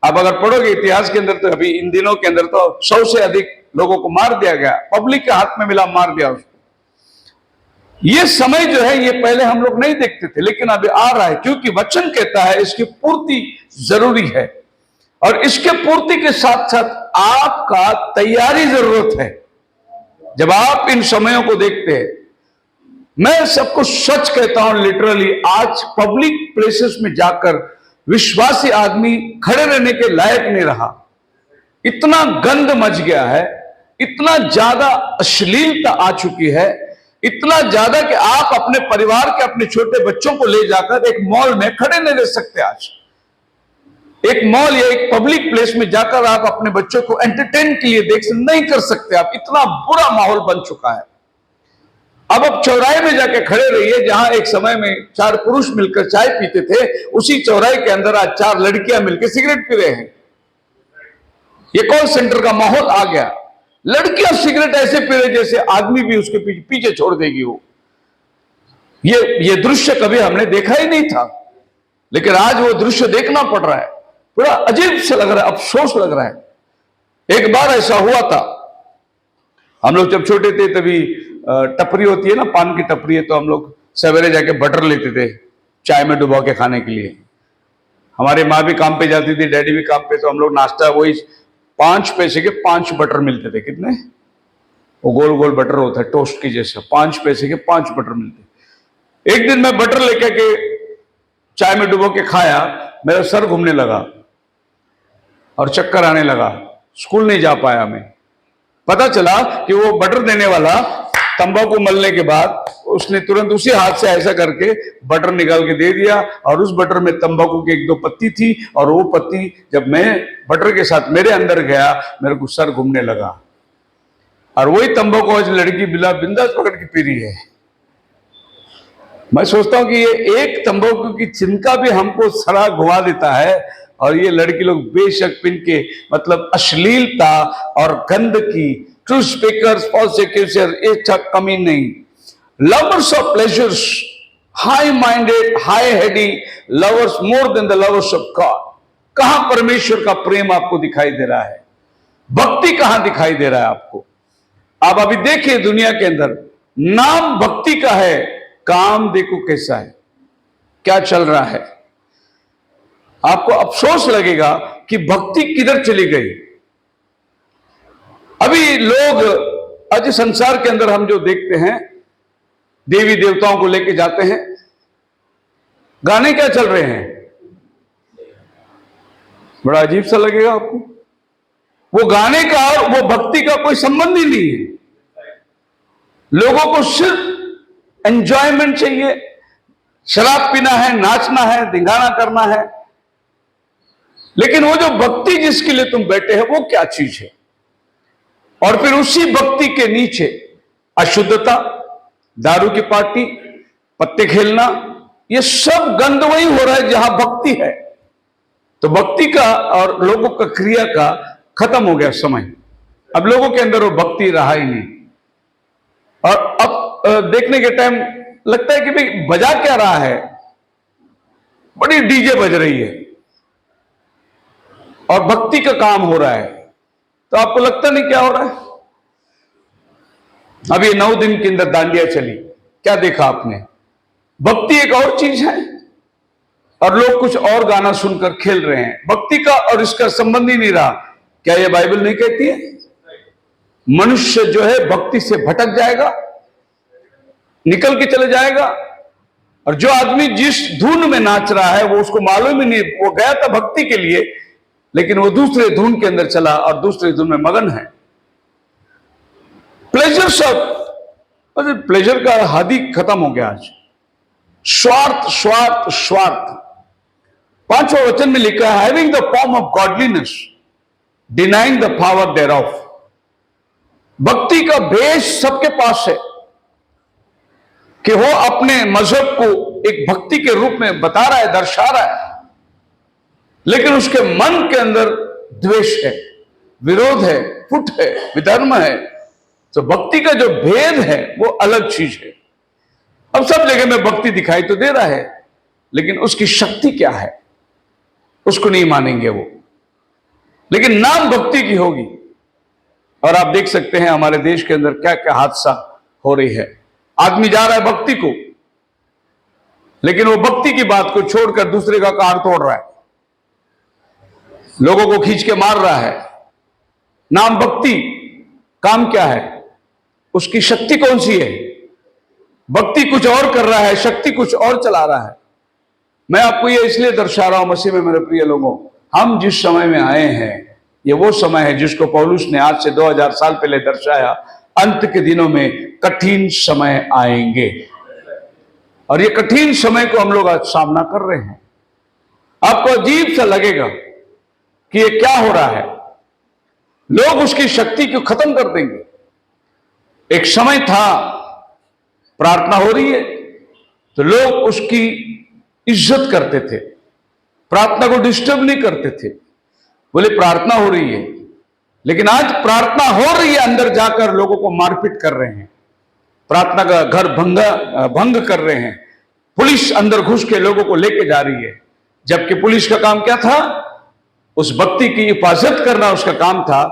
अब अगर पढ़ोगे इतिहास के अंदर तो अभी इन दिनों के अंदर तो 100 से अधिक लोगों को मार दिया गया, पब्लिक के हाथ में मिला, मार दिया उसको। ये समय जो है ये पहले हम लोग नहीं देखते थे लेकिन अभी आ रहा है क्योंकि वचन कहता है इसकी पूर्ति जरूरी है और इसके पूर्ति के साथ साथ आपका तैयारी जरूरत है। जब आप इन समयों को देखते हैं, मैं सबको सच कहता हूं, लिटरली आज पब्लिक प्लेसेस में जाकर विश्वासी आदमी खड़े रहने के लायक नहीं रहा। इतना गंद मच गया है, इतना ज्यादा अश्लीलता आ चुकी है, इतना ज्यादा कि आप अपने परिवार के अपने छोटे बच्चों को ले जाकर एक मॉल में खड़े नहीं रह सकते। आज एक मॉल या एक पब्लिक प्लेस में जाकर आप अपने बच्चों को एंटरटेन के लिए देख नहीं कर सकते। आप, इतना बुरा माहौल बन चुका है। अब चौराहे में जाके खड़े रहिए, जहां एक समय में 4 पुरुष मिलकर चाय पीते थे, उसी चौराहे के अंदर आज 4 लड़कियां मिलकर सिगरेट पी रहे हैं। ये कॉल सेंटर का माहौल आ गया। लड़कियां सिगरेट ऐसे पी रहे जैसे आदमी भी उसके पीछे छोड़ देगी वो। ये दृश्य कभी हमने देखा ही नहीं था लेकिन आज वो दृश्य देखना पड़ रहा है। बड़ा अजीब से लग रहा है, अफसोस लग रहा है। एक बार ऐसा हुआ था, हम लोग जब छोटे थे तभी टपरी होती है ना, पान की टपरी है, तो हम लोग सवेरे जाके बटर लेते थे चाय में डुबा के खाने के लिए। हमारी माँ भी काम पे जाती थी, डैडी भी काम पे, तो हम लोग नाश्ता वही 5 पैसे के 5 बटर मिलते थे। कितने? वो गोल गोल बटर होता है टोस्ट की जैसा, 5 पैसे के 5 बटर मिलते। एक दिन मैं बटर लेके के चाय में डुबो के खाया, मेरा सर घूमने लगा और चक्कर आने लगा। स्कूल नहीं जा पाया मैं। पता चला कि वो बटर देने वाला तंबाकू मलने के बाद उसने तुरंत उसी हाथ से ऐसा करके बटर निकाल के दे दिया और उस बटर में तंबाकू की 1-2 पत्ती थी और वो पत्ती जब मैं बटर के साथ मेरे अंदर गया, मेरे को सर घूमने लगा। और वही तंबाकू आज लड़की बिला बिंदास पकड़ के पी रही है। मैं सोचता हूं कि ये एक तंबाकू की चिंका भी हमको सड़ा घुमा देता है और ये लड़की लोग बेशक पिन के मतलब अश्लीलता और गंद की, ट्रू स्पीकर्स, फॉल्स एक्यूजर, इसका कमी नहीं। Lovers of pleasures, high minded, high Heidi lovers more than the lovers of God. कहां परमेश्वर का प्रेम आपको दिखाई दे रहा है? भक्ति कहां दिखाई दे रहा है आपको? आप अभी देखिए दुनिया के अंदर नाम भक्ति का है, काम देखो कैसा है, क्या चल रहा है। आपको अफसोस लगेगा कि भक्ति किधर चली गई। अभी लोग आज संसार के अंदर हम जो देखते हैं, देवी देवताओं को लेके जाते हैं, गाने क्या चल रहे हैं, बड़ा अजीब सा लगेगा आपको। वो गाने का और वो भक्ति का कोई संबंध ही नहीं है। लोगों को सिर्फ एंजॉयमेंट चाहिए, शराब पीना है, नाचना है, धिंगाना करना है। लेकिन वो जो भक्ति जिसके लिए तुम बैठे हैं वो क्या चीज है? और फिर उसी भक्ति के नीचे अशुद्धता, दारू की पार्टी, पत्ते खेलना, ये सब गंद वही हो रहा है जहां भक्ति है। तो भक्ति का और लोगों का क्रिया का खत्म हो गया समय। अब लोगों के अंदर वो भक्ति रहा ही नहीं। और अब देखने के टाइम लगता है कि भाई बजा क्या रहा है, बड़ी डीजे बज रही है और भक्ति का काम हो रहा है, तो आपको लगता नहीं क्या हो रहा है? अब ये 9 दिन के अंदर दांडिया चली, क्या देखा आपने? भक्ति एक और चीज है और लोग कुछ और गाना सुनकर खेल रहे हैं। भक्ति का और इसका संबंध ही नहीं रहा। क्या ये बाइबल नहीं कहती है मनुष्य जो है भक्ति से भटक जाएगा, निकल के चले जाएगा? और जो आदमी जिस धुन में नाच रहा है वो उसको मालूम ही नहीं, वो गया था भक्ति के लिए लेकिन वो दूसरे धुन के अंदर चला और दूसरे धुन में मगन है। प्लेजर सब, प्लेजर का हादी खत्म हो गया आज। स्वार्थ स्वार्थ स्वार्थ। 5वां वचन में लिखा है, having the form of godliness denying the power thereof. भक्ति का भेष सबके पास है कि वो अपने मजहब को एक भक्ति के रूप में बता रहा है, दर्शा रहा है, लेकिन उसके मन के अंदर द्वेष है, विरोध है, फुट है, विधर्म है। तो भक्ति का जो भेद है वो अलग चीज है। अब सब जगह में भक्ति दिखाई तो दे रहा है लेकिन उसकी शक्ति क्या है उसको नहीं मानेंगे वो, लेकिन नाम भक्ति की होगी। और आप देख सकते हैं हमारे देश के अंदर क्या क्या हादसा हो रही है। आदमी जा रहा है भक्ति को, लेकिन वो भक्ति की बात को छोड़कर दूसरे का कार तोड़ रहा है, लोगों को खींच के मार रहा है। नाम भक्ति, काम क्या है? उसकी शक्ति कौन सी है? भक्ति कुछ और कर रहा है, शक्ति कुछ और चला रहा है। मैं आपको ये इसलिए दर्शा रहा हूं मसीह में मेरे प्रिय लोगों, हम जिस समय में आए हैं ये वो समय है जिसको पौलुस ने आज से 2000 साल पहले दर्शाया। अंत के दिनों में कठिन समय आएंगे और ये कठिन समय को हम लोग आज सामना कर रहे हैं। आपको अजीब सा लगेगा कि ये क्या हो रहा है, लोग उसकी शक्ति को खत्म कर देंगे। एक समय था प्रार्थना हो रही है तो लोग उसकी इज्जत करते थे, प्रार्थना को डिस्टर्ब नहीं करते थे, बोले प्रार्थना हो रही है। लेकिन आज प्रार्थना हो रही है, अंदर जाकर लोगों को मारपीट कर रहे हैं, प्रार्थना का घर भंग कर रहे हैं, पुलिस अंदर घुस के लोगों को लेके जा रही है। जबकि पुलिस का काम क्या था? उस भक्ति की हिफाजत करना उसका काम था,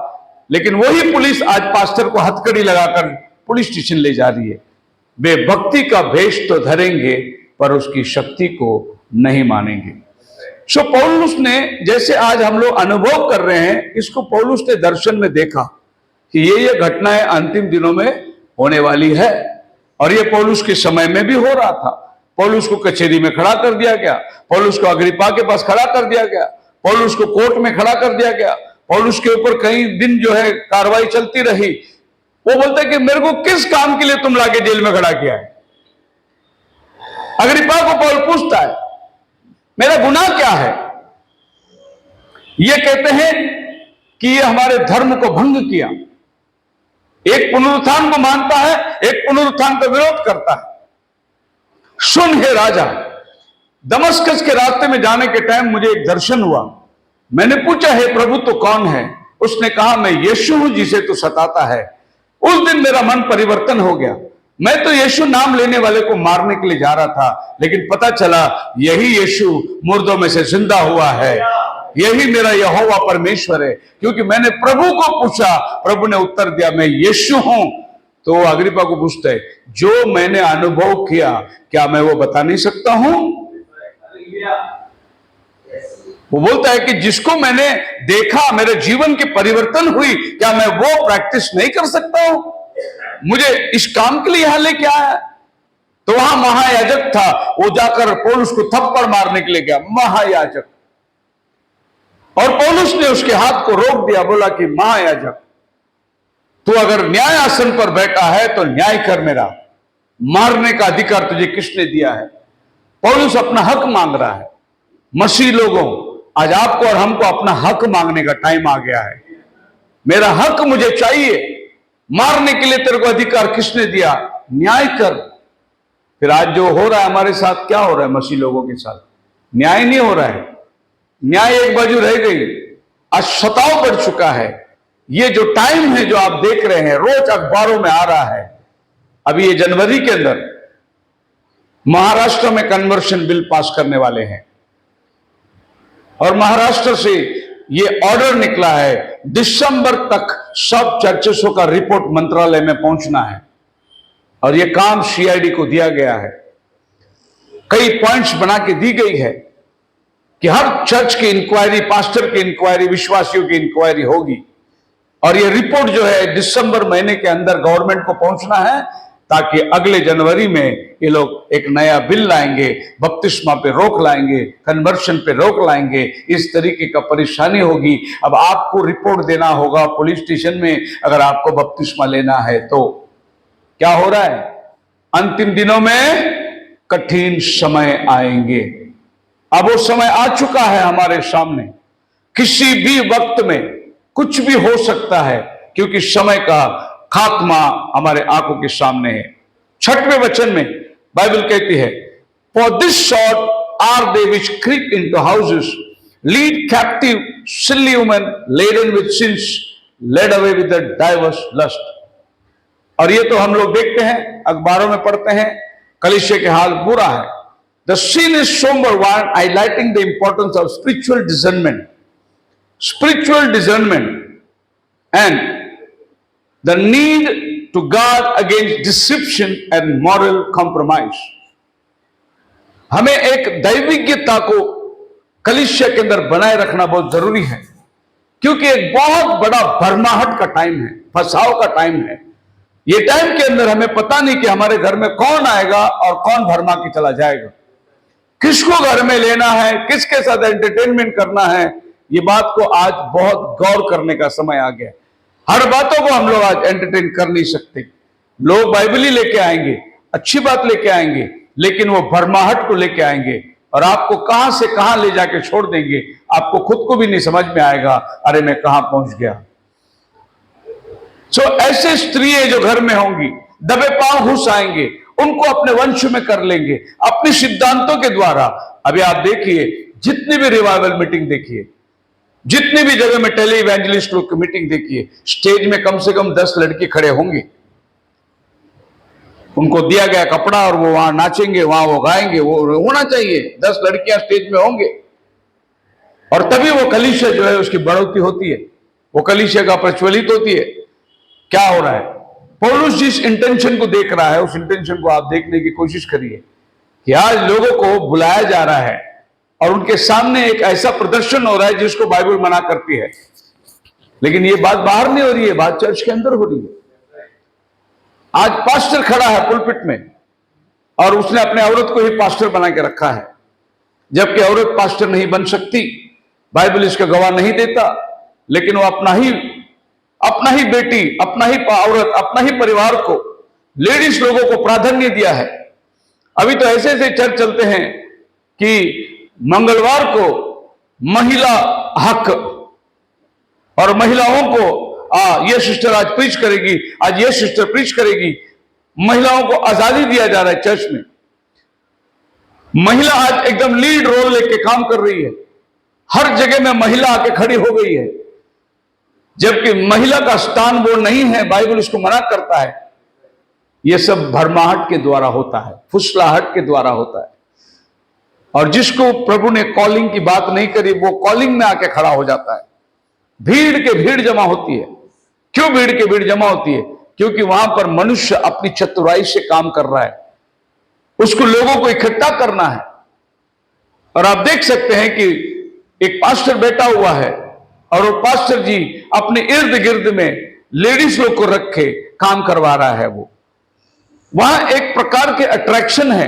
लेकिन वही पुलिस आज पास्टर को हथकड़ी लगाकर पुलिस स्टेशन ले जा रही है। वे भक्ति का भेष तो धरेंगे पर उसकी शक्ति को नहीं मानेंगे। सो पौलुस ने, जैसे आज हम लोग अनुभव कर रहे हैं, इसको पौलुस ने दर्शन में देखा कि ये घटनाएं अंतिम दिनों में होने वाली है। और ये पौलुस के समय में भी हो रहा था। पौलुस को कचहरी में खड़ा कर दिया गया, पौलुस को अग्रिप्पा के पास खड़ा कर दिया गया, पौलुस को कोर्ट में खड़ा कर दिया गया, पौलुस के ऊपर कई दिन जो है कार्रवाई चलती रही। वो बोलता है कि मेरे को किस काम के लिए तुम लाके जेल में खड़ा किया है? अग्रिप्पा को पौलुस पूछता है मेरा गुनाह क्या है? ये कहते हैं कि ये हमारे धर्म को भंग किया। एक पुनरुत्थान को मानता है, एक पुनरुत्थान का विरोध करता है। सुन हे राजा, दमस्कस के रास्ते में जाने के टाइम मुझे एक दर्शन हुआ। मैंने पूछा हे प्रभु तो कौन है? उसने कहा मैं यीशु हूं जिसे तू सताता है। उस दिन मेरा मन परिवर्तन हो गया। मैं तो यीशु नाम लेने वाले को मारने के लिए जा रहा था, लेकिन पता चला यही यीशु मुर्दों में से जिंदा हुआ है, यही मेरा यहोवा परमेश्वर है। क्योंकि मैंने प्रभु को पूछा, प्रभु ने उत्तर दिया मैं यीशु हूं। तो अग्रिप्पा को पूछता है जो मैंने अनुभव किया क्या मैं वो बता नहीं सकता हूं? वो बोलता है कि जिसको मैंने देखा, मेरे जीवन की परिवर्तन हुई, क्या मैं वो प्रैक्टिस नहीं कर सकता हूं? मुझे इस काम के लिए यहां लेके आया। तो वहां महायाजक था, वो जाकर पौलुस को थप्पड़ मारने के लिए गया, महायाजक। और पौलुस ने उसके हाथ को रोक दिया, बोला कि महायाजक तू अगर न्याय आसन पर बैठा है तो न्याय कर, मेरा मारने का अधिकार तुझे किसने दिया है? पौलुस अपना हक मांग रहा है। मसीह लोगों, आज आपको और हमको अपना हक मांगने का टाइम आ गया है। मेरा हक मुझे चाहिए, मारने के लिए तेरे को अधिकार किसने दिया? न्याय कर। फिर आज जो हो रहा है हमारे साथ, क्या हो रहा है मसीह लोगों के साथ? न्याय नहीं हो रहा है। न्याय एक बाजू रह गई, आज सताव बढ़ चुका है। ये जो टाइम है जो आप देख रहे हैं, रोज अखबारों में आ रहा है। अभी ये जनवरी के अंदर महाराष्ट्र में कन्वर्शन बिल पास करने वाले हैं और महाराष्ट्र से ये ऑर्डर निकला है, दिसंबर तक सब चर्चों का रिपोर्ट मंत्रालय में पहुंचना है और ये काम सीआईडी को दिया गया है। कई पॉइंट्स बना के दी गई है कि हर चर्च की इंक्वायरी, पास्टर की इंक्वायरी, विश्वासियों की इंक्वायरी होगी और ये रिपोर्ट जो है दिसंबर महीने के अंदर गवर्नमेंट को पहुंचना है ताकि अगले जनवरी में ये लोग एक नया बिल लाएंगे, बपतिस्मा पे रोक लाएंगे, कन्वर्शन पे रोक लाएंगे। इस तरीके का परेशानी होगी। अब आपको रिपोर्ट देना होगा पुलिस स्टेशन में अगर आपको बपतिस्मा लेना है तो। क्या हो रहा है? अंतिम दिनों में कठिन समय आएंगे। अब वो समय आ चुका है हमारे सामने। किसी भी वक्त में कुछ भी हो सकता है क्योंकि समय का खात्मा हमारे आंखों के सामने है। 6वें वचन में बाइबल कहती है, for this sort are they which creep into houses, lead captive silly women laden with sins, led away with the divers lust. और ये तो हम लोग देखते हैं, अखबारों में पढ़ते हैं, कलीसिया के हाल बुरा है। The scene is sombre one, highlighting the importance of spiritual discernment and the need to guard against deception and moral compromise। हमें एक दैविज्ञता को कलीसिया के अंदर बनाए रखना बहुत जरूरी है क्योंकि एक बहुत बड़ा भरमाहट का टाइम है, फसाव का टाइम है। ये टाइम के अंदर हमें पता नहीं कि हमारे घर में कौन आएगा और कौन भरमा के चला जाएगा, किसको घर में लेना है, किसके साथ एंटरटेनमेंट करना है। ये बात को आज बहुत गौर करने का समय आ गया। हर बातों को हम लोग आज एंटरटेन कर नहीं सकते। लोग बाइबल ही लेके आएंगे, अच्छी बात लेके आएंगे, लेकिन वो भरमाहट को लेके आएंगे और आपको कहां से कहां ले जाके छोड़ देंगे, आपको खुद को भी नहीं समझ में आएगा, अरे मैं कहां पहुंच गया। ऐसे स्त्रियां जो घर में होंगी दबे पांव घुस आएंगे, उनको अपने वंश में कर लेंगे अपने सिद्धांतों के द्वारा। अभी आप देखिए, जितनी भी रिवाइवल मीटिंग देखिए, जितनी भी जगह में टेली इवेंजलिस्ट लोग की मीटिंग देखिए, स्टेज में कम से कम 10 लड़के खड़े होंगे। उनको दिया गया कपड़ा और वो वहां नाचेंगे, वहां वो गाएंगे, वो होना चाहिए। 10 लड़कियां स्टेज में होंगे और तभी वो कलीसिया जो है उसकी बढ़ोतरी होती है, वो कलीसिया का प्रज्वलित होती है। क्या हो रहा है? पौलुस जिस इंटेंशन को देख रहा है उस इंटेंशन को आप देखने की कोशिश करिए कि आज लोगों को बुलाया जा रहा है और उनके सामने एक ऐसा प्रदर्शन हो रहा है जिसको बाइबल मना करती है, लेकिन ये बात बाहर नहीं हो रही है, बात चर्च के अंदर हो रही है। आज पास्टर खड़ा है पुलपिट में और उसने अपने औरत को ही पास्टर बना के रखा है, जबकि औरत पास्टर नहीं बन सकती। बाइबल इसका गवाह नहीं देता, लेकिन वो अपना ही बेटी, अपना ही औरत, अपना ही परिवार को, लेडीज लोगों को प्राधान्य दिया है। अभी तो ऐसे ऐसे चर्च चलते हैं कि मंगलवार को महिला हक और महिलाओं को ये सिस्टर आज प्रीच करेगी, आज ये सिस्टर प्रीच करेगी। महिलाओं को आजादी दिया जा रहा है चर्च में। महिला आज एकदम लीड रोल लेके काम कर रही है, हर जगह में महिला आके खड़ी हो गई है, जबकि महिला का स्थान वो नहीं है, बाइबल इसको मना करता है। यह सब भरमाहट के द्वारा होता है, फुसलाहट के द्वारा होता है। और जिसको प्रभु ने कॉलिंग की बात नहीं करी वो कॉलिंग में आके खड़ा हो जाता है। भीड़ के भीड़ जमा होती है। क्यों भीड़ के भीड़ जमा होती है? क्योंकि वहां पर मनुष्य अपनी चतुराई से काम कर रहा है, उसको लोगों को इकट्ठा करना है। और आप देख सकते हैं कि एक पास्टर बैठा हुआ है और वो पास्टर जी अपने इर्द गिर्द में लेडीज लोग को रख के काम करवा रहा है। वो वहां एक प्रकार के अट्रैक्शन है,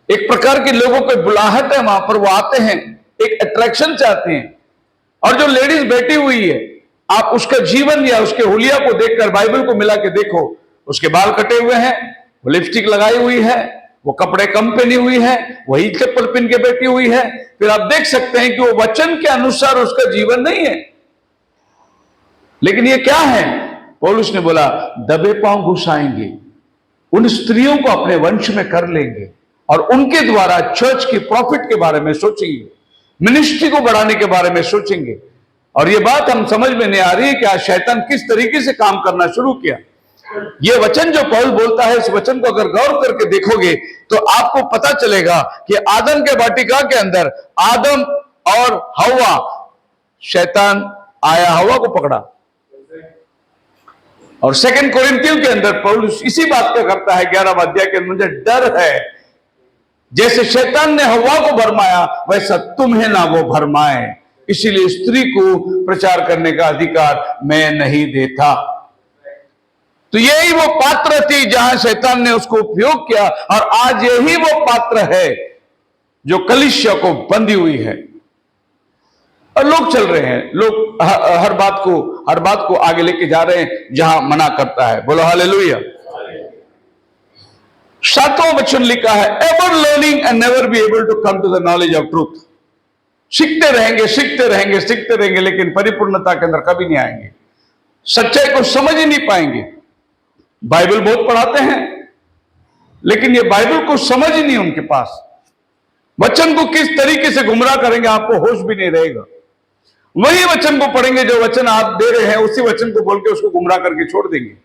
एक प्रकार के लोगों को बुलाहट है, वहां पर वो आते हैं, एक अट्रैक्शन चाहते हैं। और जो लेडीज बैठी हुई है, आप उसका जीवन या उसके हुलिया को देखकर बाइबल को मिला के देखो, उसके बाल कटे हुए हैं, वो लिपस्टिक लगाई हुई है, वो कपड़े कम पहनी हुई है, वही चप्पल पहन के बैठी हुई है। फिर आप देख सकते हैं कि वो वचन के अनुसार उसका जीवन नहीं है। लेकिन ये क्या है? पौलुस ने बोला दबे पांव घुसाएंगे, उन स्त्रियों को अपने वंश में कर लेंगे और उनके द्वारा चर्च की प्रॉफिट के बारे में सोचेंगे, मिनिस्ट्री को बढ़ाने के बारे में सोचेंगे। और ये बात हम समझ में नहीं आ रही है कि आज शैतान किस तरीके से काम करना शुरू किया। ये वचन जो पौल बोलता है, इस वचन को अगर गौर करके देखोगे तो आपको पता चलेगा कि आदम के वाटिका के अंदर आदम और हवा, शैतान आया, हवा को पकड़ा। और सेकंड कोरिन्थियों के अंदर पौलुस इसी बात का करता है 11वां अध्याय के अंदर, मुझे डर है जैसे शैतान ने हवा को भरमाया वैसा तुम्हें ना वो भरमाए, इसीलिए स्त्री को प्रचार करने का अधिकार मैं नहीं देता। तो यही वो पात्र थी जहां शैतान ने उसको उपयोग किया, और आज यही वो पात्र है जो कलीसिया को बंधी हुई है। और लोग चल रहे हैं, लोग हर बात को आगे लेके जा रहे हैं जहां मना करता है। बोलो हालेलुया। 7वां वचन लिखा है, ever learning and never be able to come to the knowledge of truth. सीखते रहेंगे, सीखते रहेंगे, सीखते रहेंगे, लेकिन परिपूर्णता के अंदर कभी नहीं आएंगे, सच्चाई को समझ ही नहीं पाएंगे। बाइबल बहुत पढ़ाते हैं, लेकिन ये बाइबल को समझ ही नहीं उनके पास। वचन को किस तरीके से गुमराह करेंगे आपको होश भी नहीं रहेगा। वही वचन को पढ़ेंगे जो वचन आप दे रहे हैं, उसी वचन को बोल के उसको गुमराह करके छोड़ देंगे,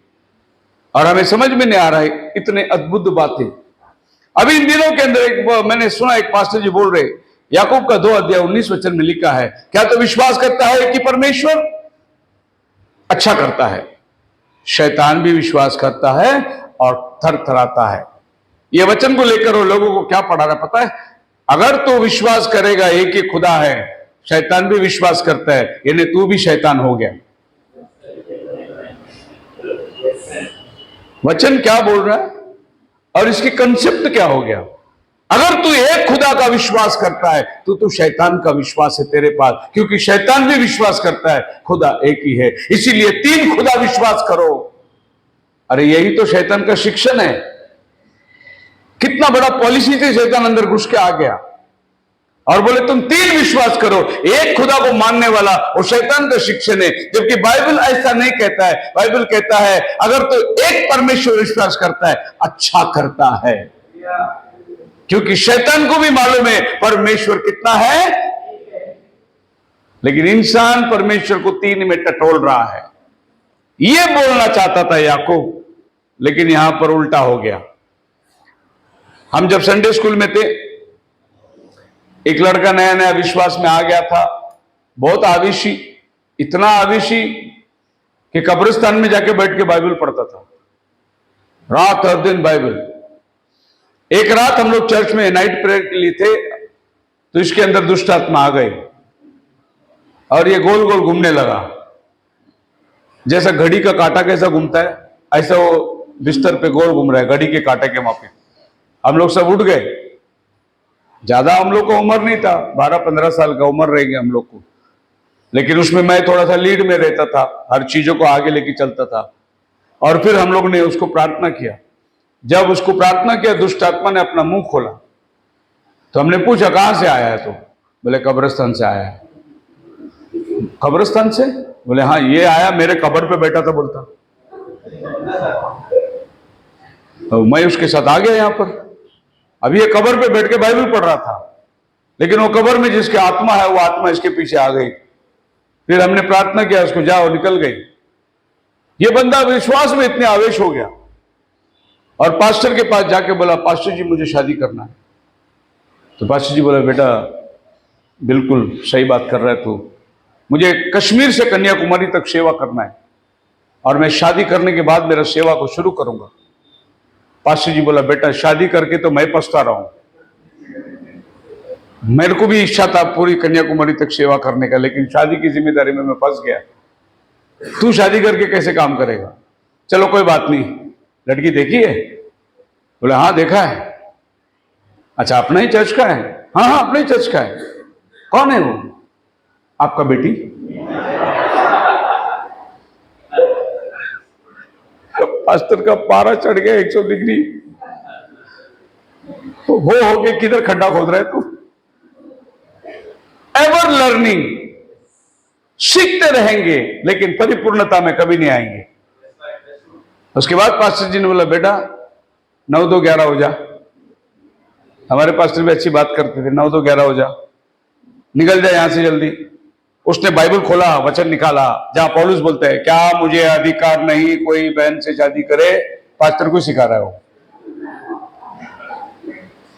और हमें समझ में नहीं आ रहा है इतने अद्भुत बातें। अभी इन दिनों के अंदर मैंने सुना एक पास्टर जी बोल रहे, याकूब का 2 अध्याय 19 वचन में लिखा है, क्या तो विश्वास करता है कि परमेश्वर अच्छा करता है? शैतान भी विश्वास करता है और थरथराता है। यह वचन को लेकर वो लोगों को क्या पढ़ा रहा पता है? अगर तू विश्वास करेगा एक ही खुदा है, शैतान भी विश्वास करता है, यानी तू भी शैतान हो गया। वचन क्या बोल रहा है और इसकी कंसेप्ट क्या हो गया? अगर तू एक खुदा का विश्वास करता है तो तू शैतान का विश्वास है तेरे पास, क्योंकि शैतान भी विश्वास करता है खुदा एक ही है, इसीलिए 3 खुदा विश्वास करो। अरे यही तो शैतान का शिक्षण है। कितना बड़ा पॉलिसी से शैतान अंदर घुस के आ गया और बोले तुम 3 विश्वास करो, एक खुदा को मानने वाला और शैतान का शिक्षण है। जबकि बाइबल ऐसा नहीं कहता है। बाइबल कहता है अगर तो एक परमेश्वर विश्वास करता है, अच्छा करता है, क्योंकि शैतान को भी मालूम है परमेश्वर कितना है। लेकिन इंसान परमेश्वर को 3 में टटोल रहा है। यह बोलना चाहता था याकूब, लेकिन यहां पर उल्टा हो गया। हम जब संडे स्कूल में थे, एक लड़का नया नया विश्वास में आ गया था, बहुत आवेशी, इतना आवेशी कि कब्रिस्तान में जाके बैठ के बाइबल पढ़ता था, रात और दिन बाइबल। एक रात हम लोग चर्च में नाइट प्रेयर के लिए थे, तो इसके अंदर दुष्ट आत्मा आ गई और ये गोल गोल घूमने लगा, जैसा घड़ी का कांटा कैसा घूमता है ऐसा वो बिस्तर पे गोल घूम रहा है, घड़ी के कांटे के मापे। हम लोग सब उठ गए। ज्यादा हम लोग को उम्र नहीं था, 12-15 साल का उम्र रहेगी हम लोग को, लेकिन उसमें मैं थोड़ा सा लीड में रहता था, हर चीजों को आगे लेके चलता था। और फिर हम लोग ने उसको प्रार्थना किया। जब उसको प्रार्थना किया, दुष्ट आत्मा ने अपना मुंह खोला, तो हमने पूछा कहां से आया है? तो बोले कब्रिस्तान से आया है। कब्रिस्तान से? बोले हाँ, ये आया मेरे कब्र पे बैठा था बोलता। तो मैं उसके साथ आ गया यहां पर। अभी ये कब्र पे बैठ के बाइबल पढ़ रहा था, लेकिन वो कब्र में जिसकी आत्मा है वो आत्मा इसके पीछे आ गई। फिर हमने प्रार्थना किया, उसको जाओ, निकल गई। ये बंदा विश्वास में इतने आवेश हो गया और पास्टर के पास जाके बोला, पास्टर जी मुझे शादी करना है। तो पास्टर जी बोला, बेटा बिल्कुल सही बात कर रहा है तू, मुझे कश्मीर से कन्याकुमारी तक सेवा करना है और मैं शादी करने के बाद मेरा सेवा को शुरू करूंगा। पास्टर जी बोला, बेटा शादी करके तो मैं पछता रहा हूं, मेरे को भी इच्छा था पूरी कन्याकुमारी तक सेवा करने का, लेकिन शादी की जिम्मेदारी में मैं फंस गया। तू शादी करके कैसे काम करेगा? चलो कोई बात नहीं, लड़की देखी है? बोले हाँ देखा है। अच्छा अपना ही चर्च का है? हाँ हाँ अपना ही चर्च का है। कौन है वो? आपका बेटी। पास्टर का पारा चढ़ गया 100 डिग्री। हो के किधर खड्डा खोद रहा है तू? एवर लर्निंग, सीखते रहेंगे लेकिन परिपूर्णता में कभी नहीं आएंगे। उसके बाद पास्टर जी ने बोला, बेटा 9-2-11 हो जा। हमारे पास्टर भी अच्छी बात करते थे, 9-2-11 हो जा, निकल जा यहां से जल्दी। उसने बाइबल खोला, वचन निकाला, जहां पौलुस बोलते हैं क्या मुझे अधिकार नहीं कोई बहन से शादी करे। पास्टर को सिखा रहा है वो,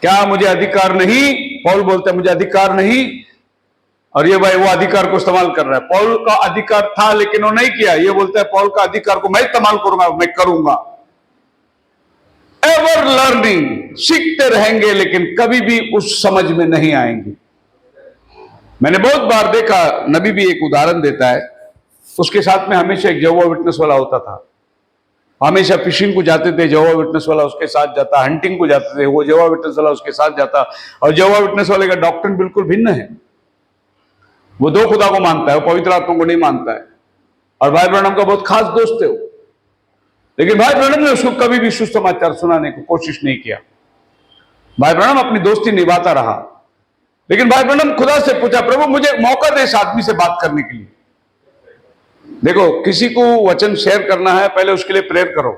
क्या मुझे अधिकार नहीं। पौल बोलते हैं मुझे अधिकार नहीं, और ये भाई वो अधिकार को इस्तेमाल कर रहा है। पौल का अधिकार था लेकिन वो नहीं किया। ये बोलता है पौल का अधिकार को मैं इस्तेमाल करूंगा, मैं करूंगा। एवर लर्निंग, सीखते रहेंगे लेकिन कभी भी उस समझ में नहीं आएंगे। मैंने बहुत बार देखा, नबी भी एक उदाहरण देता है, उसके साथ में हमेशा एक यहोवा विटनेस वाला होता था। हमेशा फिशिंग को जाते थे, यहोवा विटनेस वाला उसके साथ जाता, हंटिंग को जाते थे, वो यहोवा विटनेस वाला उसके साथ जाता। और यहोवा विटनेस वाले का डॉक्ट्रिन बिल्कुल भिन्न है। वो दो खुदा को मानता है, वो पवित्र आत्मा को नहीं मानता है। और भाई ब्रैनम का बहुत खास दोस्त है वो, लेकिन भाई ब्रैनम ने उसको कभी भी सुसमाचार सुनाने की कोशिश नहीं किया। भाई ब्रैनम अपनी दोस्ती निभाता रहा, लेकिन भाई ब्रैनम खुदा से पूछा प्रभु मुझे मौका दे इस आदमी से बात करने के लिए। देखो, किसी को वचन शेयर करना है, पहले उसके लिए प्रेयर करो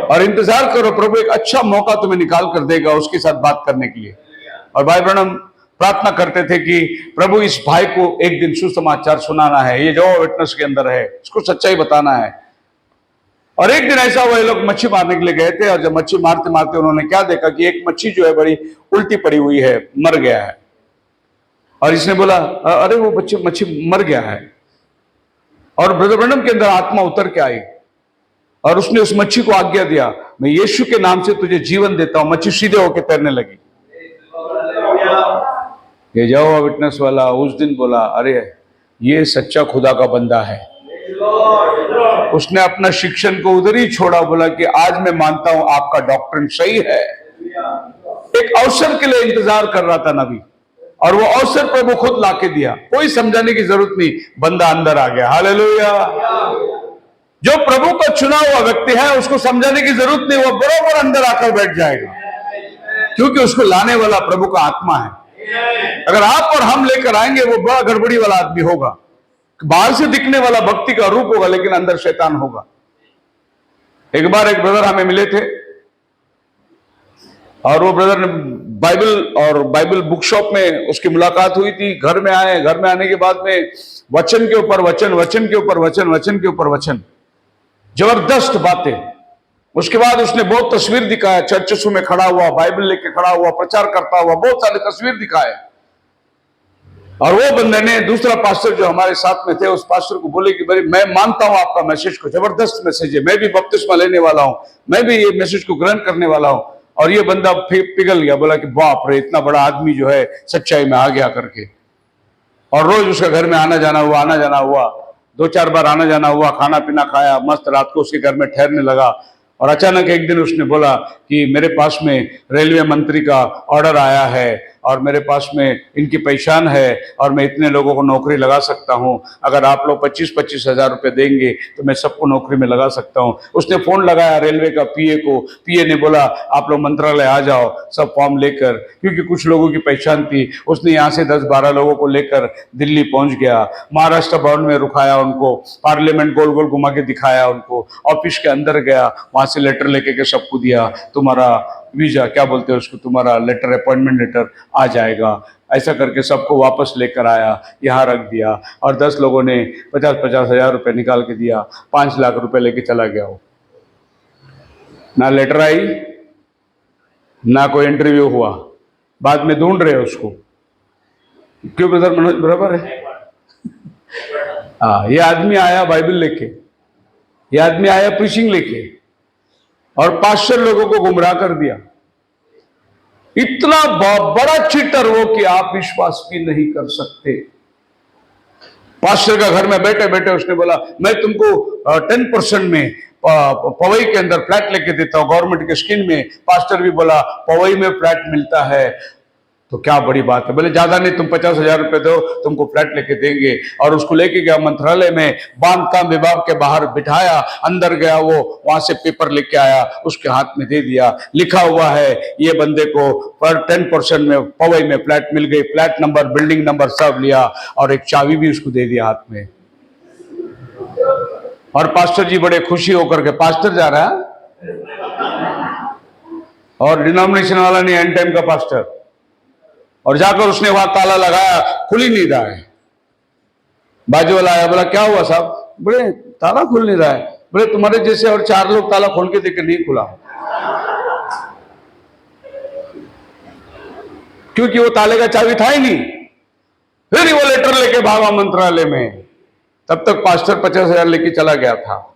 और इंतजार करो, प्रभु एक अच्छा मौका तुम्हें निकाल कर देगा उसके साथ बात करने के लिए। और भाई ब्रैनम प्रार्थना करते थे कि प्रभु इस भाई को एक दिन सुसमाचार सुनाना है, ये जो विटनेस के अंदर है इसको सच्चाई बताना है। और एक दिन ऐसा हुआ, ये लोग मच्छी मारने के लिए गए थे, और जब मच्छी मारते मारते उन्होंने क्या देखा कि एक मच्छी जो है बड़ी उल्टी पड़ी हुई है, मर गया है। और इसने बोला अरे वो मच्छी मर गया है। और ब्रदर ब्रैनम के अंदर आत्मा उतर के आई और उसने उस मच्छी को आज्ञा दिया, मैं यीशु के नाम से तुझे जीवन देता हूं। मच्छी सीधे होकर तैरने लगी। ये यहोवा विटनेस वाला उस दिन बोला अरे ये सच्चा खुदा का बंदा है। उसने अपना शिक्षण को उधर ही छोड़ा, बोला कि आज मैं मानता हूं आपका डॉक्ट्रिन सही है। एक अवसर के लिए इंतजार कर रहा था नबी, और वो अवसर प्रभु खुद लाके दिया। कोई समझाने की जरूरत नहीं, बंदा अंदर आ गया। हालेलुया। जो प्रभु का चुना हुआ व्यक्ति है उसको समझाने की जरूरत नहीं, वो बरोबर अंदर आकर बैठ जाएगा, क्योंकि उसको लाने वाला प्रभु का आत्मा है। अगर आप और हम लेकर आएंगे, वो बड़ा गड़बड़ी वाला आदमी होगा। बाहर से दिखने वाला भक्ति का रूप होगा, लेकिन अंदर शैतान होगा। एक बार एक ब्रदर हमें मिले थे, और वो ब्रदर ने बाइबल बुक शॉप में उसकी मुलाकात हुई थी। घर में आए, घर में आने के बाद में वचन के ऊपर वचन, वचन के ऊपर वचन, वचन के ऊपर वचन, जबरदस्त बातें। उसके बाद उसने बहुत तस्वीर दिखाया, चर्चों में खड़ा हुआ, बाइबल लेके खड़ा हुआ, प्रचार करता हुआ, बहुत सारी तस्वीर दिखाए। और वो बंदे ने, दूसरा पास्टर जो हमारे साथ में थे, उस पास्टर को बोले कि भाई मैं मानता हूं आपका मैसेज को, जबरदस्त मैसेज है, मैं भी बपतिस्मा लेने वाला हूं, मैं भी ये मैसेज को ग्रहण करने वाला हूं। और ये बंदा पिघल गया, बोला कि बाप रे, इतना बड़ा आदमी जो है सच्चाई में आ गया करके। और रोज उसका घर में आना जाना हुआ, 2-4 बार आना जाना हुआ, खाना पीना खाया, मस्त रात को उसके घर में ठहरने लगा। और अचानक एक दिन उसने बोला कि मेरे पास में रेलवे मंत्री का ऑर्डर आया है, और मेरे पास में इनकी पहचान है, और मैं इतने लोगों को नौकरी लगा सकता हूं। अगर आप लोग 25-25 हजार रुपये देंगे तो मैं सबको नौकरी में लगा सकता हूं। उसने फोन लगाया रेलवे का पीए को, पीए ने बोला आप लोग मंत्रालय आ जाओ सब फॉर्म लेकर, क्योंकि कुछ लोगों की पहचान थी। उसने यहाँ से 10-12 लोगों को लेकर दिल्ली पहुंच गया, महाराष्ट्र भवन में रुकाया उनको, पार्लियामेंट गोल गोल घुमा के दिखाया उनको, ऑफिस के अंदर गया, वहां से लेटर लेके के सबको दिया, तुम्हारा वीजा, क्या बोलते हैं उसको, तुम्हारा लेटर, अपॉइंटमेंट लेटर आ जाएगा। ऐसा करके सबको वापस लेकर आया, यहाँ रख दिया। और 10 लोगों ने 50-50 हजार रुपये निकाल के दिया, 5 लाख रुपए लेके चला गया। वो ना लेटर आई, ना कोई इंटरव्यू हुआ, बाद में ढूंढ रहे उसको। क्यों ब्रदर मनोज, बराबर है? हाँ, ये आदमी आया बाइबल लेके, ये आदमी आया प्रीचिंग लेके, और पास्टर लोगों को गुमराह कर दिया। इतना बड़ा चीटर वो कि आप विश्वास भी नहीं कर सकते। पास्टर का घर में बैठे बैठे उसने बोला मैं तुमको 10% में पवई के अंदर फ्लैट लेके देता हूं, गवर्नमेंट के स्कीम में। पास्टर भी बोला पवई में फ्लैट मिलता है तो क्या बड़ी बात है। बोले ज्यादा नहीं, तुम 50 हजार रुपए दो, तुमको फ्लैट लेके देंगे। और उसको लेके गया मंत्रालय में, बांधकाम विभाग के बाहर बिठाया, अंदर गया, वो वहां से पेपर लेके आया, उसके हाथ में दे दिया, लिखा हुआ है ये बंदे को पर 10% में पवई में फ्लैट मिल गई, फ्लैट नंबर, बिल्डिंग नंबर सब लिया, और एक चाबी भी उसको दे दिया हाथ में। और पास्टर जी बड़े खुशी होकर के, पास्टर जा रहा है और डिनोमिनेशन वाला नहीं, एंड टाइम का पास्टर, और जाकर उसने वहां ताला लगाया, खुल ही नहीं रहा है। बाजू वाला आया, बोला क्या हुआ साहब? बोले ताला खुल नहीं रहा है। बोले तुम्हारे जैसे और 4 लोग ताला खोल के देखे, नहीं खुला, क्योंकि वो ताले का चाबी था ही नहीं। फिर ही वो लेटर लेके भागा मंत्रालय में। तब तक पास्टर 50,000 लेके चला गया था।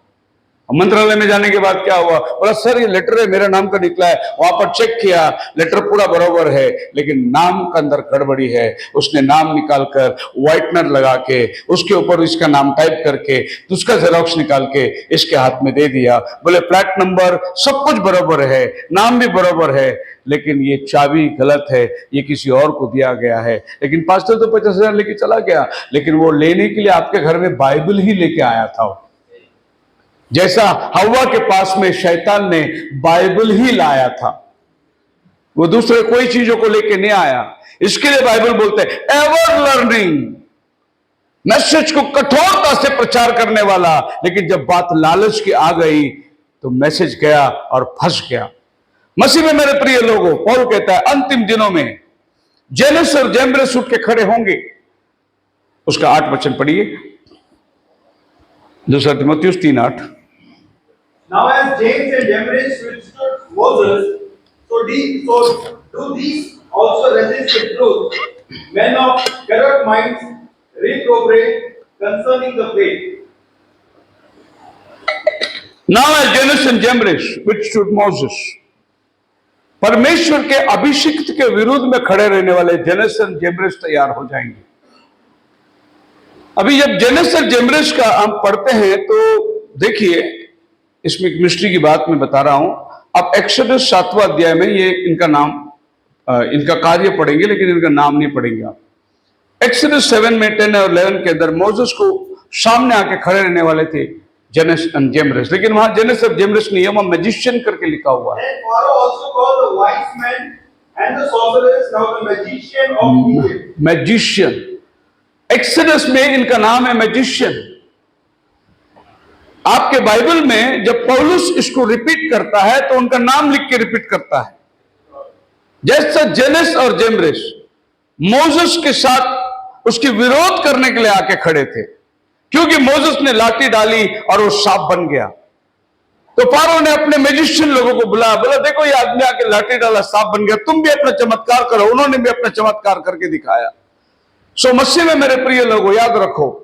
मंत्रालय में जाने के बाद क्या हुआ? बोला सर ये लेटर है, मेरा नाम का निकला है। वहां पर चेक किया, लेटर पूरा बराबर है, लेकिन नाम का अंदर गड़बड़ी है। उसने नाम निकालकर व्हाइटनर लगा के उसके ऊपर इसका नाम टाइप करके उसका जेरॉक्स निकाल के इसके हाथ में दे दिया। बोले फ्लैट नंबर सब कुछ बराबर है, नाम भी बराबर है, लेकिन ये चाबी गलत है, ये किसी और को दिया गया है। लेकिन पास्टर तो 50,000 लेके चला गया, लेकिन वो लेने के लिए आपके घर में बाइबल ही लेके आया था। जैसा हव्वा के पास में शैतान ने बाइबल ही लाया था, वो दूसरे कोई चीजों को लेके नहीं आया। इसके लिए बाइबल बोलते हैं एवर लर्निंग, मैसेज को कठोरता से प्रचार करने वाला। लेकिन जब बात लालच की आ गई तो मैसेज गया और फंस गया। मसीह में मेरे प्रिय लोगों, पौल कहता है अंतिम दिनों में जेनस और जैम्ब्रेस उठ के खड़े होंगे। उसका 8 वचन पढ़िए, 2 तीमुथियुस 3:8। Now as James and Jambres withstood Moses, so do these also resist the truth, men of corrupt minds, reprobate concerning the faith. Now as Jannes and Jambres withstood Moses, परमेश्वर के अभिषिक्त के विरुद्ध में खड़े रहने वाले जेनस और जेम्ब्रेस तैयार हो जाएंगे। अभी जब जेनस और जेम्ब्रेस का हम पढ़ते हैं तो देखिए, इसमें एक मिस्ट्री की बात मैं बता रहा हूं। अब एक्सोडस 7वां अध्याय में ये इनका नाम, इनका कार्य पढ़ेंगे, लेकिन इनका नाम नहीं पढ़ेंगे आप। एक्सोडस 7 में 10 और 11 के अंदर मोसेस को सामने आके खड़े रहने वाले थे जेनस और जेम्ब्रेस, लेकिन वहां जेनस और जेम्ब्रेस नहीं है, वहां मैजिशियन करके लिखा हुआ है। And Pharaoh also called the wise men and the sorcerers, now the magician of Egypt. Magician, exodus में इनका नाम है मैजिशियन। आपके बाइबल में जब पौलुस इसको रिपीट करता है तो उनका नाम लिख के रिपीट करता है। जैसा जेनस और जेम्ब्रेस मोसेस के साथ उसके विरोध करने के लिए आके खड़े थे, क्योंकि मोसेस ने लाठी डाली और वो सांप बन गया। तो फारो ने अपने मैजिशियन लोगों को बुलाया, बोला देखो ये आदमी आके लाठी डाला, सांप बन गया, तुम भी अपना चमत्कार करो। उन्होंने भी अपना चमत्कार करके दिखाया। सो मसीह में मेरे प्रिय लोगों, याद रखो,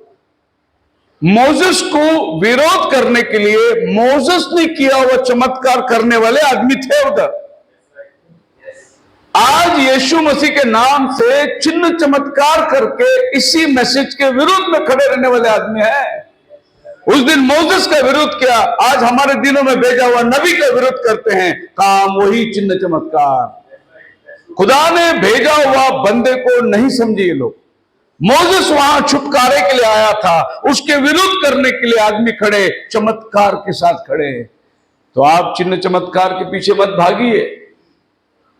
मोसेस को विरोध करने के लिए मोसेस ने किया हुआ चमत्कार करने वाले आदमी थे उधर। आज यीशु मसीह के नाम से चिन्ह चमत्कार करके इसी मैसेज के विरुद्ध में खड़े रहने वाले आदमी हैं। उस दिन मोसेस का विरोध किया, आज हमारे दिनों में भेजा हुआ नबी का विरोध करते हैं। काम वही चिन्ह चमत्कार। खुदा ने भेजा हुआ बंदे को नहीं समझे ये लोग। मोसेस वहां छुटकारे के लिए आया था, उसके विरुद्ध करने के लिए आदमी खड़े, चमत्कार के साथ खड़े। तो आप चिन्ह चमत्कार के पीछे मत भागिए,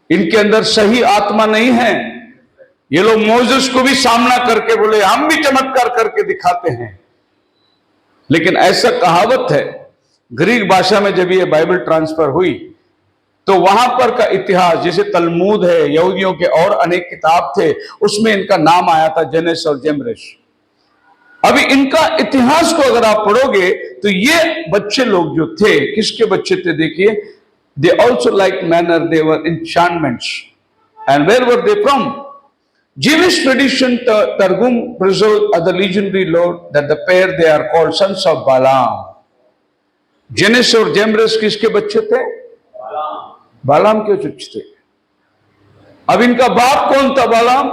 इनके अंदर सही आत्मा नहीं है। ये लोग मोसेस को भी सामना करके बोले हम भी चमत्कार करके दिखाते हैं, लेकिन ऐसा कहावत है, ग्रीक भाषा में जब ये बाइबल ट्रांसफर हुई तो वहां पर का इतिहास, जैसे तलमूद है, यहूदियों के और अनेक किताब थे, उसमें इनका नाम आया था जेनस और जेम्ब्रेस। अभी इनका इतिहास को अगर आप पढ़ोगे तो ये बच्चे लोग जो थे, किसके बच्चे थे देखिए, they also like manner, they were enchantments. And where were they from? Jewish tradition Targum preserved other legendary lore that the pair they are called sons of Balaam. Jannes और जेम्ब्रेस किसके बच्चे थे? बालाम के बच्चे थे। अब इनका बाप कौन था? बालाम,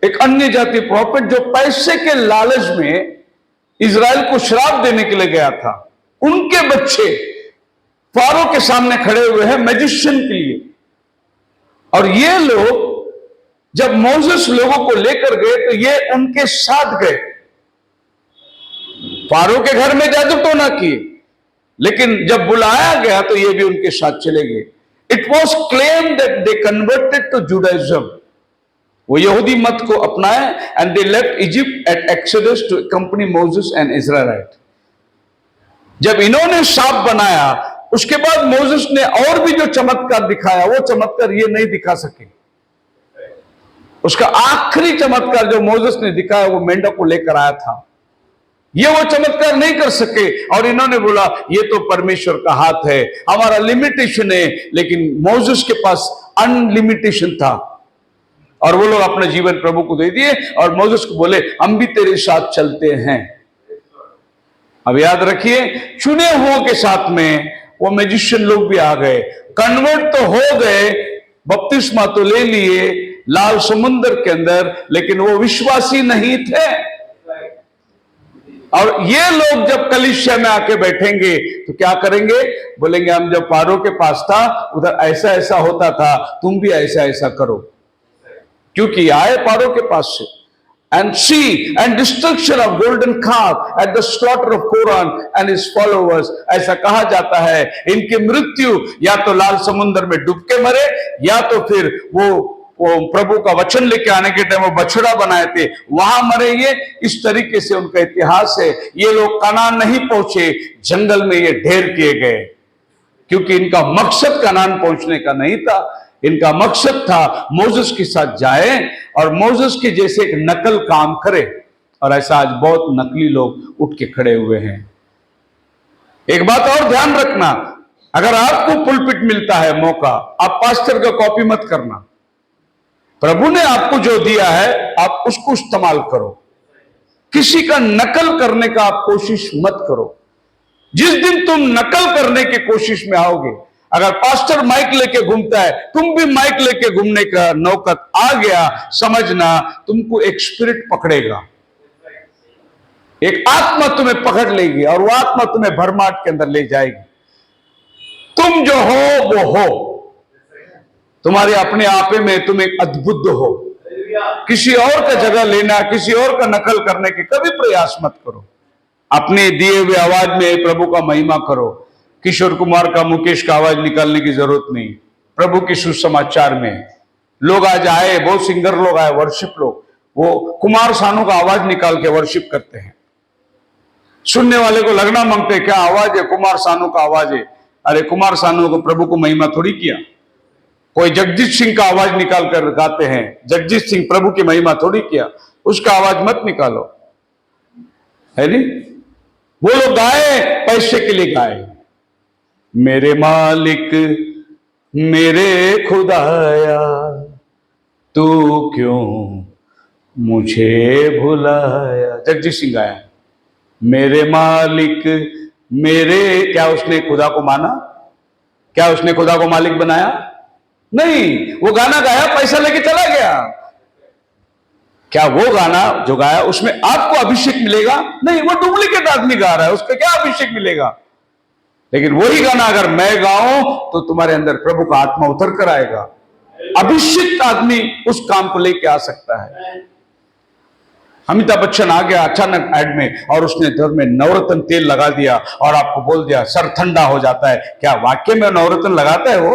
एक अन्य जाति प्रॉफिट जो पैसे के लालच में इजराइल को श्राप देने के लिए गया था। उनके बच्चे फारो के सामने खड़े हुए हैं मैजिशियन के लिए। और ये लोग जब मोसेस लोगों को लेकर गए तो ये उनके साथ गए। फारो के घर में जादू तो ना किए, लेकिन जब बुलाया गया तो ये भी उनके साथ चले गए। It was claim that they converted to Judaism, वो यहूदी मत को अपनाए। And they left Egypt at exodus to accompany Moses and Israelite. जब इन्होंने सांप बनाया उसके बाद मोसेस ने और भी जो चमत्कार दिखाया, वो चमत्कार ये नहीं दिखा सके। उसका आखिरी चमत्कार जो मोसेस ने दिखाया वो मेंढक को लेकर आया था। ये वो चमत्कार नहीं कर सके और इन्होंने बोला ये तो परमेश्वर का हाथ है, हमारा लिमिटेशन है। लेकिन मोसेस के पास अनलिमिटेशन था और वो लोग अपना जीवन प्रभु को दे दिए और मोसेस को बोले हम भी तेरे साथ चलते हैं। अब याद रखिए, चुने हुओं के साथ में वो मैजिशियन लोग भी आ गए, कन्वर्ट तो हो गए, बपतिस्मा तो ले लिए लाल समुद्र के अंदर, लेकिन वो विश्वासी नहीं थे। और ये लोग जब कलीसिया में आके बैठेंगे तो क्या करेंगे? बोलेंगे हम जब पारो के पास था उधर ऐसा ऐसा होता था, तुम भी ऐसा ऐसा करो, क्योंकि आए पारो के पास से। And see and destruction of golden calf at the slaughter of Koran and his followers, ऐसा कहा जाता है इनकी मृत्यु या तो लाल समुद्र में डूब के मरे या तो फिर वो प्रभु का वचन लेके आने के टाइम वो बछड़ा बनाए थे वहां मरे। ये इस तरीके से उनका इतिहास है। ये लोग कनान नहीं पहुंचे, जंगल में ये ढेर किए गए, क्योंकि इनका मकसद कनान पहुंचने का नहीं था। इनका मकसद था मोसेस के साथ जाए और मोसेस के जैसे एक नकल काम करे। और ऐसा आज बहुत नकली लोग उठ के खड़े हुए हैं। एक बात और ध्यान रखना, अगर आपको पुलपिट मिलता है मौका, आप पास्टर का कॉपी मत करना। प्रभु ने आपको जो दिया है आप उसको इस्तेमाल करो, किसी का नकल करने का आप कोशिश मत करो। जिस दिन तुम नकल करने की कोशिश में आओगे, अगर पास्टर माइक लेके घूमता है, तुम भी माइक लेके घूमने का नौकत आ गया, समझना तुमको एक स्पिरिट पकड़ेगा, एक आत्मा तुम्हें पकड़ लेगी और वो आत्मा तुम्हें भरमाट के अंदर ले जाएगी। तुम जो हो वो हो, तुम्हारे अपने आपे में तुम एक अद्भुत हो। किसी और का जगह लेना, किसी और का नकल करने के कभी प्रयास मत करो। अपने दिए हुए आवाज में प्रभु का महिमा करो। किशोर कुमार का, मुकेश का आवाज निकालने की जरूरत नहीं। प्रभु के सुसमाचार में लोग आज आए, बहुत सिंगर लोग आए, वर्शिप लोग, वो कुमार सानू का आवाज निकाल के वर्शिप करते हैं। सुनने वाले को लगना मांगते क्या आवाज है, कुमार सानू का आवाज है। अरे कुमार सानू को प्रभु को महिमा थोड़ी किया। कोई जगजीत सिंह का आवाज निकाल कर गाते हैं, जगजीत सिंह प्रभु की महिमा थोड़ी किया। उसका आवाज मत निकालो, है नहीं? वो लोग गाए पैसे के लिए गाए। मेरे मालिक मेरे खुदाया तू क्यों मुझे भुलाया, जगजीत सिंह गाया। मेरे मालिक मेरे, क्या उसने खुदा को माना? क्या उसने खुदा को मालिक बनाया? नहीं, वो गाना गाया, पैसा लेके चला गया। क्या वो गाना जो गाया उसमें आपको अभिषेक मिलेगा? नहीं, वो डुप्लीकेट आदमी गा रहा है, उसका क्या अभिषेक मिलेगा? लेकिन वही गाना अगर मैं गाऊं तो तुम्हारे अंदर प्रभु का आत्मा उतर कर आएगा। अभिषेक आदमी उस काम को लेके आ सकता है। अमिताभ बच्चन आ गया अचानक एड में और उसने घर में नवरत्न तेल लगा दिया और आपको बोल दिया सर ठंडा हो जाता है। क्या वाकई में नवरत्न लगाता है वो?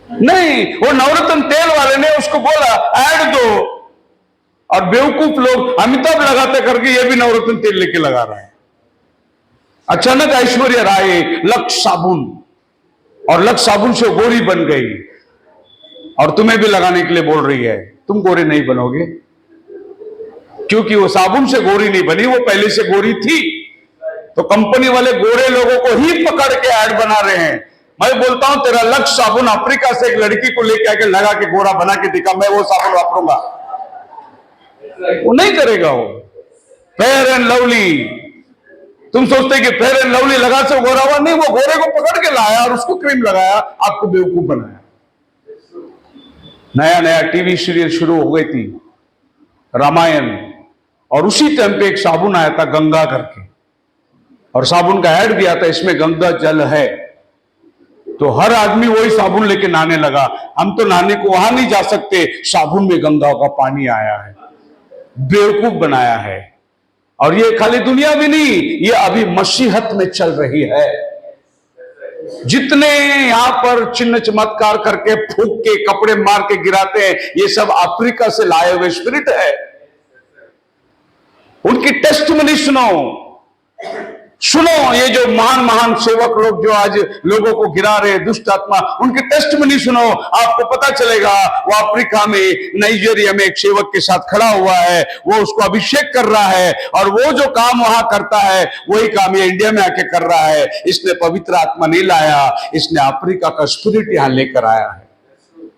नहीं, वो नवरत्न तेल वाले ने उसको बोला ऐड दो, और बेवकूफ लोग अमिताभ लगाते करके ये भी नवरत्न तेल लेके लगा रहा है। अचानक ऐश्वर्या राय लक्स साबुन, और लक्स साबुन से गोरी बन गई और तुम्हें भी लगाने के लिए बोल रही है। तुम गोरे नहीं बनोगे, क्योंकि वो साबुन से गोरी नहीं बनी, वो पहले से गोरी थी। तो कंपनी वाले गोरे लोगों को ही पकड़ के ऐड बना रहे हैं। मैं बोलता हूं तेरा लक्ष्य साबुन अफ्रीका से एक लड़की को लेके आके लगा के गोरा बना के दिखा, मैं वो साबुन वापरूंगा। वो नहीं करेगा। वो फेयर एंड लवली, तुम सोचते कि फेयर एंड लवली लगा से गोरा हुआ? नहीं, वो गोरे को पकड़ के लाया और उसको क्रीम लगाया, आपको बेवकूफ बनाया। नया नया टीवी सीरियल शुरू हो गई थी रामायण, और उसी टाइम पे एक साबुन आया था गंगा करके, और साबुन का ऐड दिया था इसमें गंगा जल है। तो हर आदमी वही साबुन लेके नहाने लगा। हम तो नहाने को वहां नहीं जा सकते, साबुन में गंगा का पानी आया है। बेवकूफ बनाया है। और ये खाली दुनिया में नहीं, ये अभी मसीहत में चल रही है। जितने यहां पर चिन्ह चमत्कार करके फूंक के कपड़े मार के गिराते हैं, ये सब अफ्रीका से लाए हुए स्पिरिट है। उनकी टेस्टमनी सुनो, सुनो, ये जो महान महान सेवक लोग जो आज लोगों को गिरा रहे, दुष्ट आत्मा, उनके टेस्टमनी सुनो, आपको पता चलेगा। वो अफ्रीका में, नाइजीरिया में एक सेवक के साथ खड़ा हुआ है, वो उसको अभिषेक कर रहा है, और वो जो काम वहां करता है वही काम ये इंडिया में आके कर रहा है। इसने पवित्र आत्मा नहीं लाया, इसने अफ्रीका का स्पिरिट यहां लेकर आया है।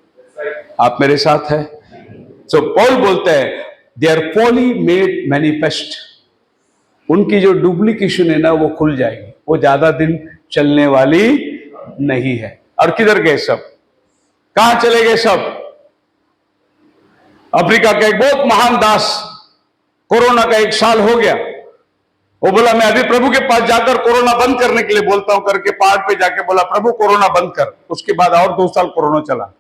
आप मेरे साथ है? तो पौल बोलते हैं, देयर फॉली मेड मैनिफेस्ट, उनकी जो डुप्लीकेशन है ना वो खुल जाएगी, वो ज्यादा दिन चलने वाली नहीं है। और किधर गए सब? कहां चले गए सब? अफ्रीका का एक बहुत महान दास, कोरोना का 1 साल हो गया, वो बोला मैं अभी प्रभु के पास जाकर कोरोना बंद करने के लिए बोलता हूं करके पहाड़ पे जाके बोला प्रभु कोरोना बंद कर। उसके बाद और 2 साल कोरोना चला,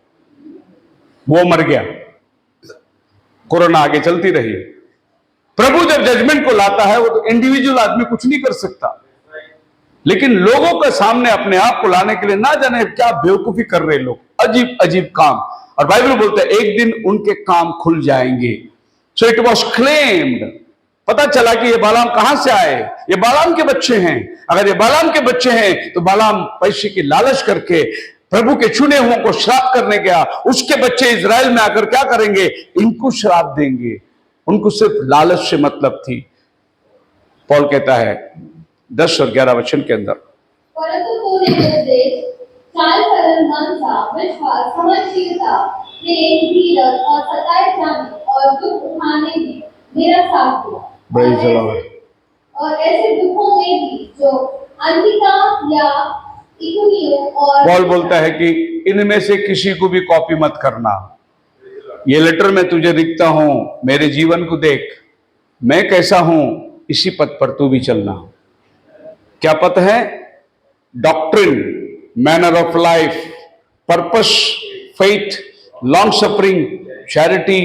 वो मर गया, कोरोना आगे चलती रही। प्रभु जब जजमेंट को लाता है वो तो इंडिविजुअल आदमी कुछ नहीं कर सकता, लेकिन लोगों के सामने अपने आप को लाने के लिए ना जाने क्या बेवकूफी कर रहे लोग, अजीब अजीब काम। और बाइबल बोलता है एक दिन उनके काम खुल जाएंगे। सो इट वॉज क्लेम्ड, पता चला कि ये बालाम कहां से आए, ये बालाम के बच्चे हैं। अगर ये बालाम के बच्चे हैं तो बालाम पैसे की लालच करके प्रभु के चुने हुओं को श्राप करने गया। उसके बच्चे इजराइल में आकर क्या करेंगे? इनको श्राप देंगे। उनको सिर्फ लालच से मतलब थी। पौल कहता है 10 और 11 वचन के अंदर, परंतु तूने उपदेश, चाल चलन, मनसा, विश्वास, सहनशीलता, प्रेम, धीरज और सताए जाने और दुख उठाने में मेरा साथ दिया। Praise the Lord. और ऐसे दुखों में भी जो अंतिका या इकुनियों और पौल बोलता है कि इनमें से किसी को भी कॉपी मत करना। ये लेटर मैं तुझे लिखता हूं, मेरे जीवन को देख, मैं कैसा हूं, इसी पथ पर तू भी चलना। क्या पथ है? Doctrine, manner of life, purpose, faith, long suffering, charity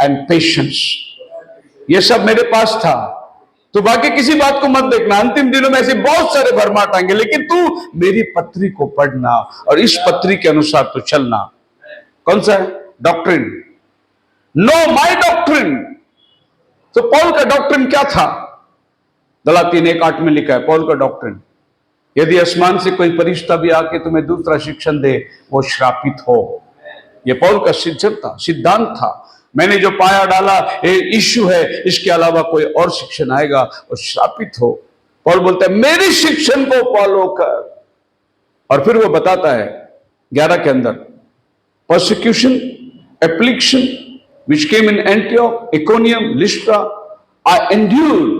and patience, ये सब मेरे पास था। तो बाकी किसी बात को मत देखना। अंतिम दिनों में ऐसे बहुत सारे भरमाट आएंगे, लेकिन तू मेरी पत्री को पढ़ना और इस पत्री के अनुसार तो चलना। कौन सा है? डॉक्ट्रिन। Know my doctrine. तो पौल का डॉक्ट्रिन क्या था? गलाती 1:8 में लिखा है पौल का डॉक्ट्रिन, यदि आसमान से कोई फरिश्ता भी आके तुम्हें दूसरा शिक्षण दे वो श्रापित हो। ये पौल का सिद्धांत था। मैंने जो पाया डाला इश्यू है, इसके अलावा कोई और शिक्षण आएगा और श्रापित हो। पौल बोलता है मेरी शिक्षण को फॉलो कर। और फिर वो बताता है 11 के अंदर, persecution, application which came in Antioch, Iconium, Lystra, I endured,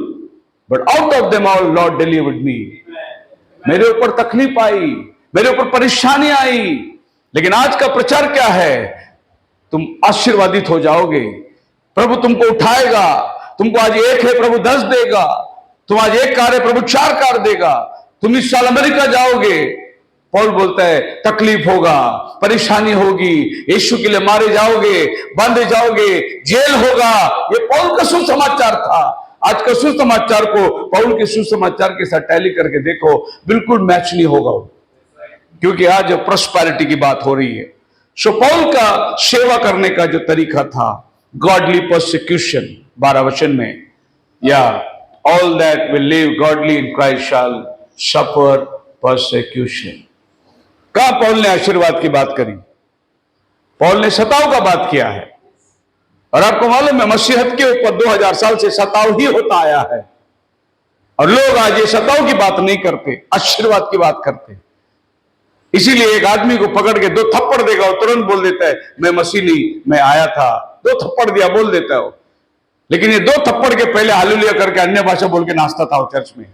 but out of them all Lord delivered me. मेरे ऊपर तकलीफ आई, मेरे ऊपर परेशानी आई, लेकिन आज का प्रचार क्या है? तुम आशीर्वादित हो जाओगे, प्रभु तुमको उठाएगा। तुमको आज 1 है, प्रभु 10 देगा। तुम आज 1 कार है, प्रभु 4 कार देगा। तुम इस साल अमेरिका जाओगे। पौल बोलता है तकलीफ होगा, परेशानी होगी, यीशु के लिए मारे जाओगे, बांधे जाओगे, जेल होगा। ये पौल का सुसमाचार था। आज का सुसमाचार को पौल के सुसमाचार के साथ टैली करके देखो, बिल्कुल मैच नहीं होगा, क्योंकि आज प्रॉस्पेरिटी की बात हो रही है। सो पौल का सेवा करने का जो तरीका था, गॉडली परसिक्यूशन 12 वचन में, yea all that will live godly in Christ shall suffer persecution. कहां पौल ने आशीर्वाद की बात करी? पौल ने सताव का बात किया है। और आपको मालूम है मसीहत के ऊपर 2000 साल से सताव ही होता आया है, और लोग आज ये सताव की बात नहीं करते, आशीर्वाद की बात करते। इसीलिए एक आदमी को पकड़ के 2 थप्पड़ देगा, वो तुरंत बोल देता है मैं मसीह नहीं, मैं आया था। 2 थप्पड़ दिया बोल देता है वो, लेकिन ये 2 थप्पड़ के पहले हालेलुया करके अन्य भाषा बोल के नाचता था वो चर्च में।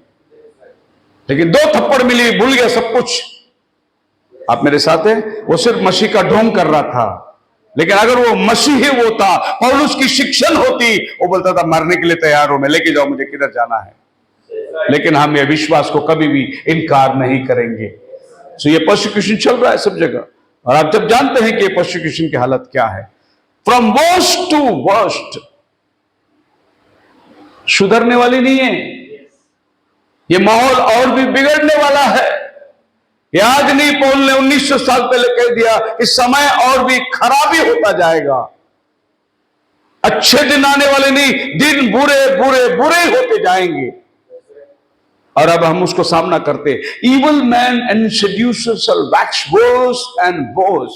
लेकिन 2 थप्पड़ मिली, भूल गया सब कुछ। आप मेरे साथ हैं? वो सिर्फ मसीह का ढोंग कर रहा था, लेकिन अगर वो मसीही होता, पौलुस की शिक्षण होती, वो बोलता था मरने के लिए तैयार हो, मैं लेके जाओ मुझे किधर जाना है। लेकिन हम ये विश्वास को कभी भी इनकार नहीं करेंगे। तो ये परसिक्यूशन चल रहा है सब जगह, और आप जब जानते हैं कि ये परसिक्यूशन की हालत क्या है, फ्रॉम वर्स्ट टू वर्स्ट, सुधरने वाली नहीं है। ये माहौल और भी बिगड़ने वाला है। ये आज नहीं, पौल ने 1900 साल पहले कह दिया कि समय और भी खराबी होता जाएगा। अच्छे दिन आने वाले नहीं, दिन बुरे बुरे बुरे होते जाएंगे। और अब हम उसको सामना करते। Evil man and seducers shall wax worse and worse,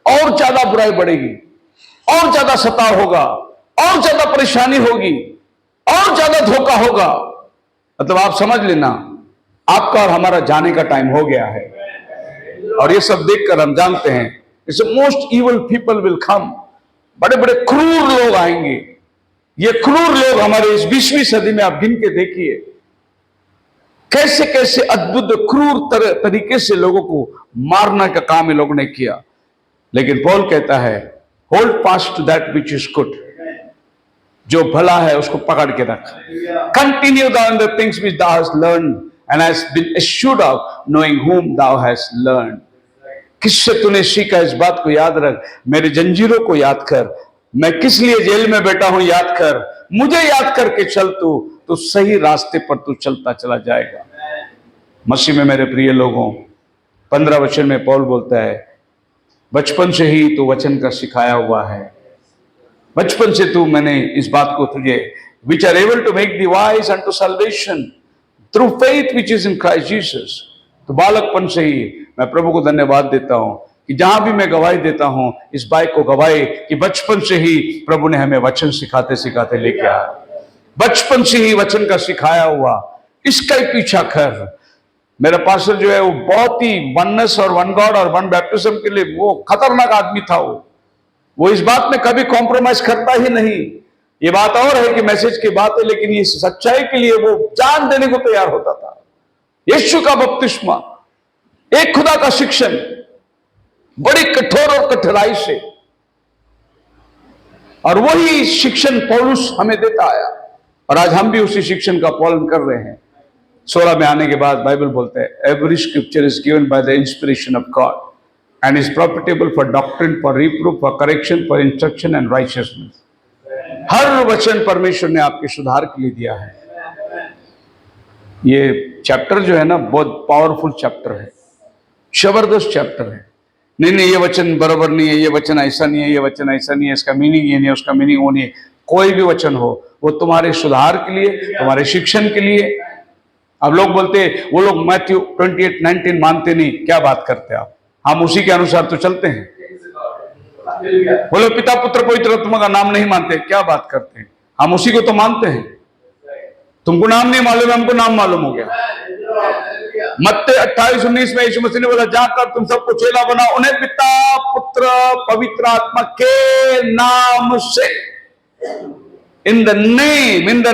और ज्यादा बुराई बढ़ेगी, और ज्यादा सताव होगा, और ज्यादा परेशानी होगी, और ज्यादा धोखा होगा। मतलब आप समझ लेना, आपका और हमारा जाने का टाइम हो गया है। और ये सब देखकर हम जानते हैं it's most evil people will come. बड़े बड़े क्रूर लोग आएंगे। ये क्रूर लोग हमारे इस 20वीं सदी में आप गिन के देखिए, कैसे कैसे अद्भुत क्रूर तरीके से लोगों को मारने का काम इन लोगों ने किया। लेकिन पौल कहता है, hold fast to that which is good, जो भला है उसको पकड़ के रख। Continue down the things which thou hast learned and has been assured of, knowing whom thou hast learned। किससे तूने सीखा इस बात को याद रख, मेरे जंजीरों को याद कर, मैं किस लिए जेल में बैठा हूं याद कर, मुझे याद करके चल तू सही रास्ते पर तू चलता चला जाएगा। मसीह में मेरे प्रिय लोगों, 15 वचन में पौल बोलता है, बचपन से ही तू वचन का सिखाया हुआ है, बचपन से तू मैंने इस बात को तुझे, which are able to make thee wise unto salvation through faith which is in Christ Jesus। तो बालकपन से ही मैं प्रभु को धन्यवाद देता हूं कि जहां भी मैं गवाही देता हूं, इस बात को गवाही कि बचपन से ही प्रभु ने हमें वचन सिखाते सिखाते लेके आया। बचपन से ही वचन का सिखाया हुआ, इसका ही पीछा कर। मेरा पास्टर जो है वो बहुत ही वननेस और वन गॉड और वन बैप्टिज्म के लिए वो खतरनाक आदमी था। वो इस बात में कभी कॉम्प्रोमाइज करता ही नहीं। ये बात और है कि मैसेज की बात है, लेकिन ये सच्चाई के लिए वो जान देने को तैयार होता था। यीशु का बपतिस्मा, एक खुदा का शिक्षण, बड़ी कठोर और कठिनाई से, और वही शिक्षण पौलुस हमें देता आया, और आज हम भी उसी शिक्षण का पालन कर रहे हैं। 16 में आने के बाद बाइबल बोलते हैं, every scripture is given by the inspiration of God and is profitable for doctrine, for reproof, for correction, for instruction and righteousness। हर वचन परमेश्वर ने आपके सुधार के लिए दिया है। ये चैप्टर जो है ना, बहुत पावरफुल चैप्टर है, जबरदस्त चैप्टर है। नहीं ये वचन बराबर नहीं है, ये वचन ऐसा नहीं है, ये वचन ऐसा नहीं है, इसका मीनिंग ये नहीं है, उसका मीनिंग वो नहीं है। कोई भी वचन हो, वो तुम्हारे सुधार के लिए, तुम्हारे शिक्षण के लिए। अब लोग बोलते वो लोग मैथ्यू 28:19 मानते नहीं, क्या बात करते आप? हम उसी के अनुसार तो चलते हैं। वो लोग पिता पुत्र पवित्र आत्मा का नाम नहीं मानते, क्या बात करते हैं? हम उसी को तो मानते हैं। तुमको नाम नहीं मालूम है, हमको नाम मालूम हो गया। मत्ती 28:19 में यीशु मसीह ने बोला, जाकर तुम सबको चेला बनाओ, उन्हें पिता पुत्र पवित्र आत्मा के नाम से, in the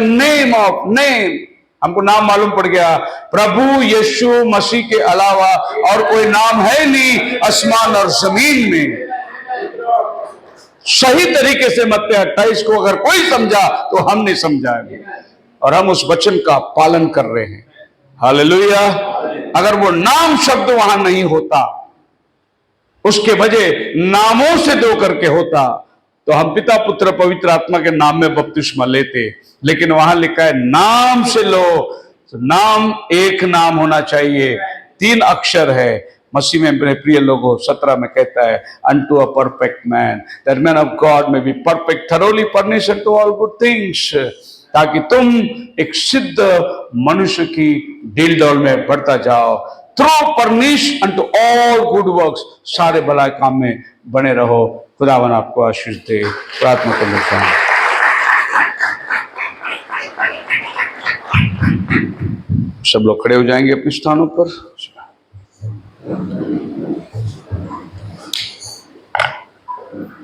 name of name. हमको नाम मालूम पड़ गया, प्रभु यीशु मसीह के अलावा और कोई नाम है नहीं आसमान और जमीन में। सही तरीके से मत्ती 28 को अगर कोई समझा तो हमने समझा है, और हम उस वचन का पालन कर रहे हैं। हालेलुया। अगर वो नाम शब्द वहां नहीं होता, उसके बजाय नामों से दो करके होता, तो हम पिता पुत्र पवित्र आत्मा के नाम में बपतिस्मा लेते। लेकिन वहां लिखा है नाम से लो, तो नाम एक नाम होना चाहिए, 3 अक्षर है। मसीह में मेरे प्रिय लोगों, 17 में कहता है, unto a perfect man, that man of God may be perfect, thoroughly furnished unto all good things, ताकि तुम एक सिद्ध मनुष्य की डील डौल में बढ़ता जाओ। Through furnish unto all good works, सारे भलाई काम में बने रहो। खुदावन आपको आशीष दे। प्रार्थना कर लेता हूं। सब लोग खड़े हो जाएंगे अपने स्थानों पर।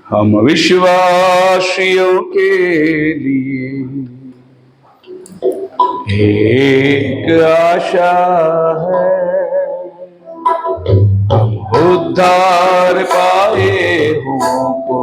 हम विश्वासियों के लिए एक आशा है, हम उद्धार पाए हुओं को